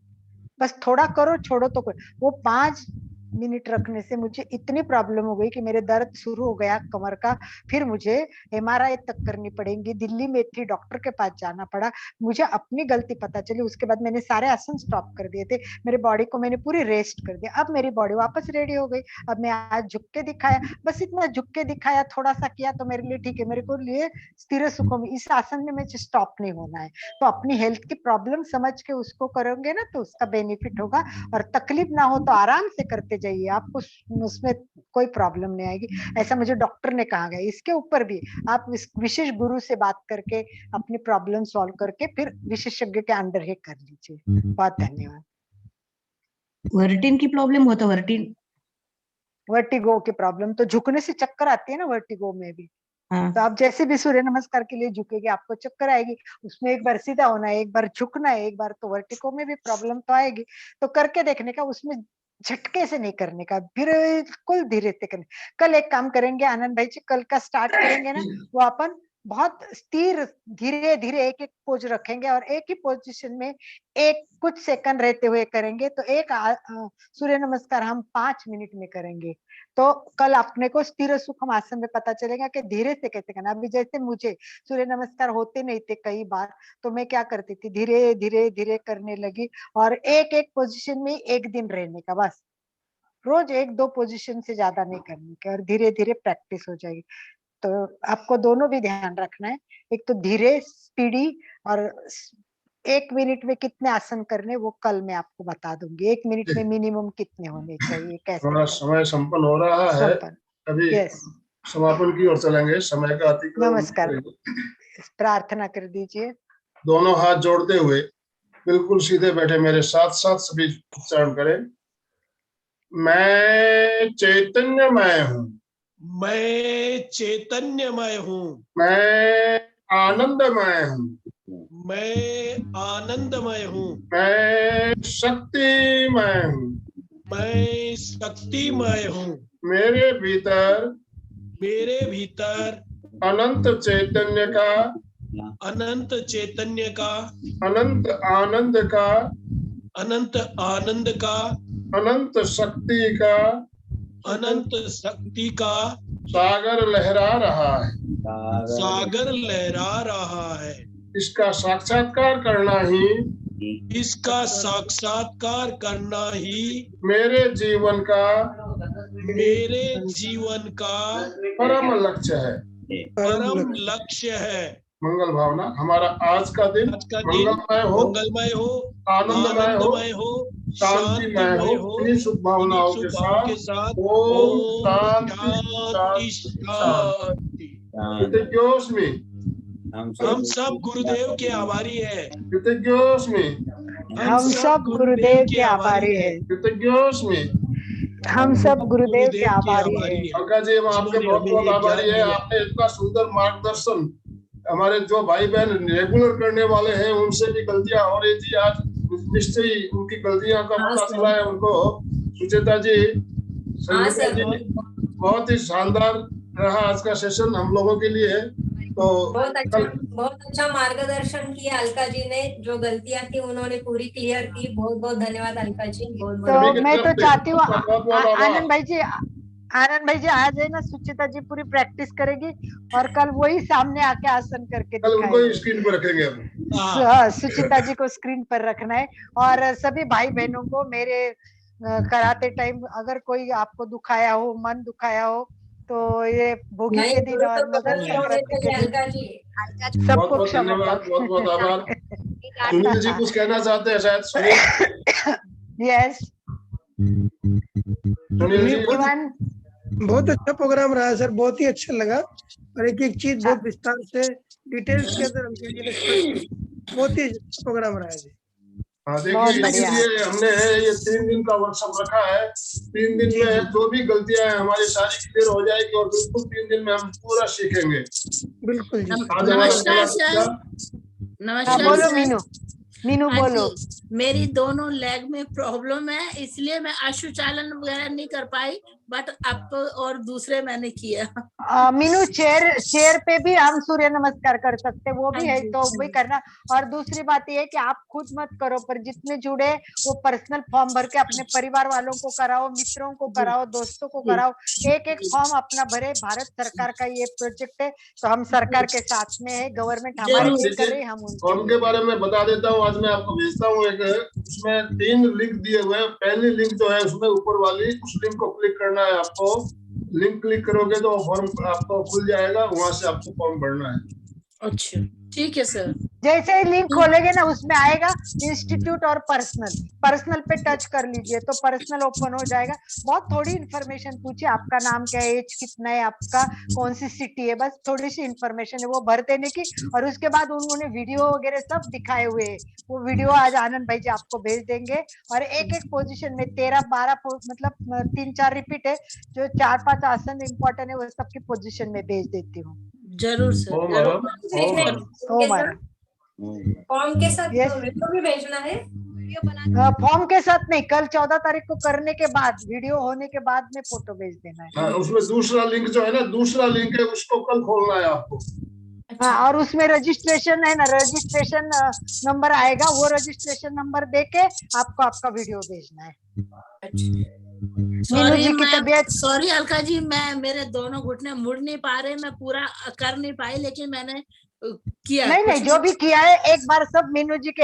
बस थोड़ा करो, छोड़ो तो वो 5 मिनट रखने से मुझे इतनी प्रॉब्लम हो गई कि मेरे दर्द शुरू हो गया कमर का, फिर मुझे MRI तक करनी पड़ेगी, दिल्ली में थी, डॉक्टर के पास जाना पड़ा, मुझे अपनी गलती पता चली। उसके बाद मैंने सारे आसन स्टॉप कर दिए थे, मेरे बॉडी को मैंने पूरी रेस्ट कर दिया, अब मेरी बॉडी वापस रेडी हो गई। अब मैं आज झुक के दिखाया, बस इतना झुक के दिखाया, थोड़ा सा किया तो मेरे लिए ठीक है, मेरे को लिए स्थिर सुखम, इस आसन में मुझे स्टॉप नहीं होना है। तो अपनी हेल्थ की प्रॉब्लम समझ के उसको करोगे ना तो उसका बेनिफिट होगा, और तकलीफ ना हो तो आराम से करते जाइए, आपको उसमें कोई प्रॉब्लम नहीं आएगी, ऐसा मुझे डॉक्टर ने कहा गया। इसके ऊपर भी आप इस विशेष गुरु से बात करके अपनी प्रॉब्लम सॉल्व करके फिर विशेषज्ञ के अंडर ही कर लीजिए। बहुत धन्यवाद। वर्टिन की प्रॉब्लम हो तो वर्टिन, वर्टिगो की प्रॉब्लम तो झुकने से चक्कर आती है ना, वर्टिगो में भी। हाँ, तो आप जैसे भी सूर्य नमस्कार के लिए झुकेंगे आपको चक्कर आएगी, उसमें एक बार सीधा होना है, एक बार झुकना है, एक बार तो वर्टिको में भी प्रॉब्लम तो आएगी। तो करके देखने का, उसमें झटके से नहीं करने का, बिल्कुल धीरे से करने। कल एक काम करेंगे आनंद भाई जी, कल का स्टार्ट करेंगे ना, वो अपन बहुत स्थिर धीरे धीरे एक एक पोज रखेंगे और एक ही पोजीशन में एक कुछ सेकंड रहते हुए करेंगे। तो एक सूर्य नमस्कार हम 5 मिनट में करेंगे। तो कल अपने को स्थिर सुखम आसन में पता चलेगा कि धीरे से कैसे करना। अभी जैसे मुझे सूर्य नमस्कार होते नहीं थे कई बार, तो मैं क्या करती थी, धीरे धीरे धीरे करने लगी और एक एक पोजीशन में एक दिन रहने का, बस रोज 1-2 पोजीशन से ज्यादा नहीं करने के, और धीरे धीरे प्रैक्टिस हो जाएगी। तो आपको दोनों भी ध्यान रखना है, एक तो धीरे स्पीडी, और 1 मिनट में कितने आसन करने वो कल मैं आपको बता दूंगी। 1 मिनट में मिनिमम कितने होने चाहिए, कैसे हमारा समय संपन्न हो रहा है, संपन्न। अभी यस, समापन की ओर चलेंगे, समय का अतिक्रमण नमस्कार। करेंगे। प्रार्थना कर दीजिए। दोनों हाथ जोड़ते हुए बिल्कुल सीधे बैठे मेरे साथ साथ सभी उच्चारण करें। मैं चैतन्यमय हूँ, मैं चैतन्यमय हूँ, मैं आनंदमय हूँ, मैं आनंदमय हूँ, मैं शक्तिमय हूँ, मैं शक्तिमय हूँ। मेरे भीतर अनंत चैतन्य का, अनंत चैतन्य का, अनंत आनंद का, अनंत आनंद का, अनंत शक्ति का, अनंत शक्ति का सागर लहरा रहा है। सागर लहरा रहा है। इसका साक्षात्कार करना ही, इसका साक्षात्कार करना ही मेरे जीवन का परम लक्ष्य है, परम लक्ष्य है। मंगल भावना। हमारा आज का दिन मंगलमय हो, आनंदमय हो, शांतिमय हो। इन्हीं शुभ भावनाओं के साथ ओम शांति शांति। कृतज्ञोस्मि, हम सब गुरुदेव के आभारी हैं। कृतज्ञोस्मि, हम सब गुरुदेव के आभारी हैं। कृतज्ञोस्मि, हम सब गुरुदेव के आभारी हैं। अलका जी, हम आपके बहुत बहुत आभारी हैं। आपने इतना सुंदर मार्गदर्शन, हमारे जो भाई बहन रेगुलर करने वाले हैं उनसे भी गलतियां हो रही थी, आज निश्चय ही उनकी गलतियों का पता चला है उनको। सुचेता जी, संगीता जी, बहुत ही शानदार रहा आज का सेशन हम लोगों के लिए। तो बहुत अच्छा मार्गदर्शन किया अलका जी ने, जो गलतियां थी उन्होंने पूरी क्लियर की। बहुत बहुत धन्यवाद अलका जी। तो मैं तो चाहती हूँ आनंद भाई जी आज है ना, सुचिता जी पूरी प्रैक्टिस करेगी और कल वही सामने आके आसन करके दिखाएंगे। स्क्रीन पर रखेंगे सुचिता जी को स्क्रीन पर रखना है। और सभी भाई बहनों को मेरे कराते टाइम अगर कोई आपको दुखाया हो, मन दुखाया हो, तो ये भोगी के दिन और मकर संक्रांति के दिन सबको क्षमा। बहुत बहुत आभार। सुनील जी कुछ कहना चाहते हैं शायद? सुनील, यस सुनील जी। बहुत अच्छा प्रोग्राम रहा सर, बहुत ही अच्छा लगा और एक एक चीज बहुत विस्तार से डिटेल्स के अंदर बहुत ही प्रोग्राम रहा है। हाँ देखिए, इसलिए हमने ये 3 दिन का वर्कशॉप रखा है। 3 दिन में जो भी गलतियां हैं हमारी सारी क्लियर हो जाएगी और बिल्कुल 3 दिन में हम पूरा सीखेंगे। बिल्कुल जी। नमस्कार सर। नमस्कार। बोलो मीनू बोलो। मेरी दोनों लेग में प्रॉब्लम है, इसलिए मैं अश्वचालन वगैरह नहीं कर पाई, बट अब और दूसरे मैंने किया। मीनू चेयर पे भी हम सूर्य नमस्कार कर सकते, वो भी है तो भी करना। और दूसरी बात ये है कि आप खुद मत करो, पर जितने जुड़े वो पर्सनल फॉर्म भर के अपने परिवार वालों को कराओ, मित्रों को कराओ, दोस्तों को कराओ। एक एक फॉर्म अपना भरे। भारत सरकार का ये प्रोजेक्ट है, तो हम सरकार के साथ में है, गवर्नमेंट हमारे लिए कर रही है, हम उनके बारे में बता देता हूँ। आज मैं आपको भेजता हूँ एक, उसमें 3 लिंक दिए हुए हैं। पहली लिंक जो है उसमें ऊपर वाली, उस लिंक को क्लिक करना है आपको। लिंक क्लिक करोगे तो फॉर्म आपको खुल जाएगा, वहां से आपको फॉर्म भरना है। अच्छा ठीक है सर। जैसे ही लिंक खोलेंगे ना उसमें आएगा इंस्टीट्यूट और पर्सनल पे टच कर लीजिए तो पर्सनल ओपन हो जाएगा। बहुत थोड़ी इन्फॉर्मेशन पूछिए, आपका नाम क्या है, एज कितना है आपका, कौन सी सिटी है, बस थोड़ी सी इन्फॉर्मेशन है वो भर देने की। और उसके बाद उन्होंने वीडियो वगैरह सब दिखाए हुए हैं, वो वीडियो आज आनंद भाई जी आपको भेज देंगे। और एक एक पोजीशन में 13-12 मतलब 3-4 रिपीट है, जो 4-5 आसन इम्पोर्टेंट है वो सबकी पोजीशन में भेज देती हूँ। जरूर सर, ओम जरूर। फॉर्म के साथ वीडियो भी भेजना है। फॉर्म के साथ नहीं, कल 14 तारीख को करने के बाद, वीडियो होने के बाद में फोटो भेज देना है। हाँ, उसमें दूसरा लिंक जो है ना, दूसरा लिंक है, उसको कल खोलना है आपको। हाँ, और उसमें रजिस्ट्रेशन है ना, रजिस्ट्रेशन नंबर आएगा, वो रजिस्ट्रेशन नंबर देके आपको आपका वीडियो भेजना है। मीनू जी की तबीयत, सॉरी अलका जी, मैं मेरे दोनों घुटने मुड़ नहीं पा रहे, मैं पूरा कर नहीं पाई, लेकिन मैंने किया। नहीं, जो भी किया है एक बार सब मीनू जी के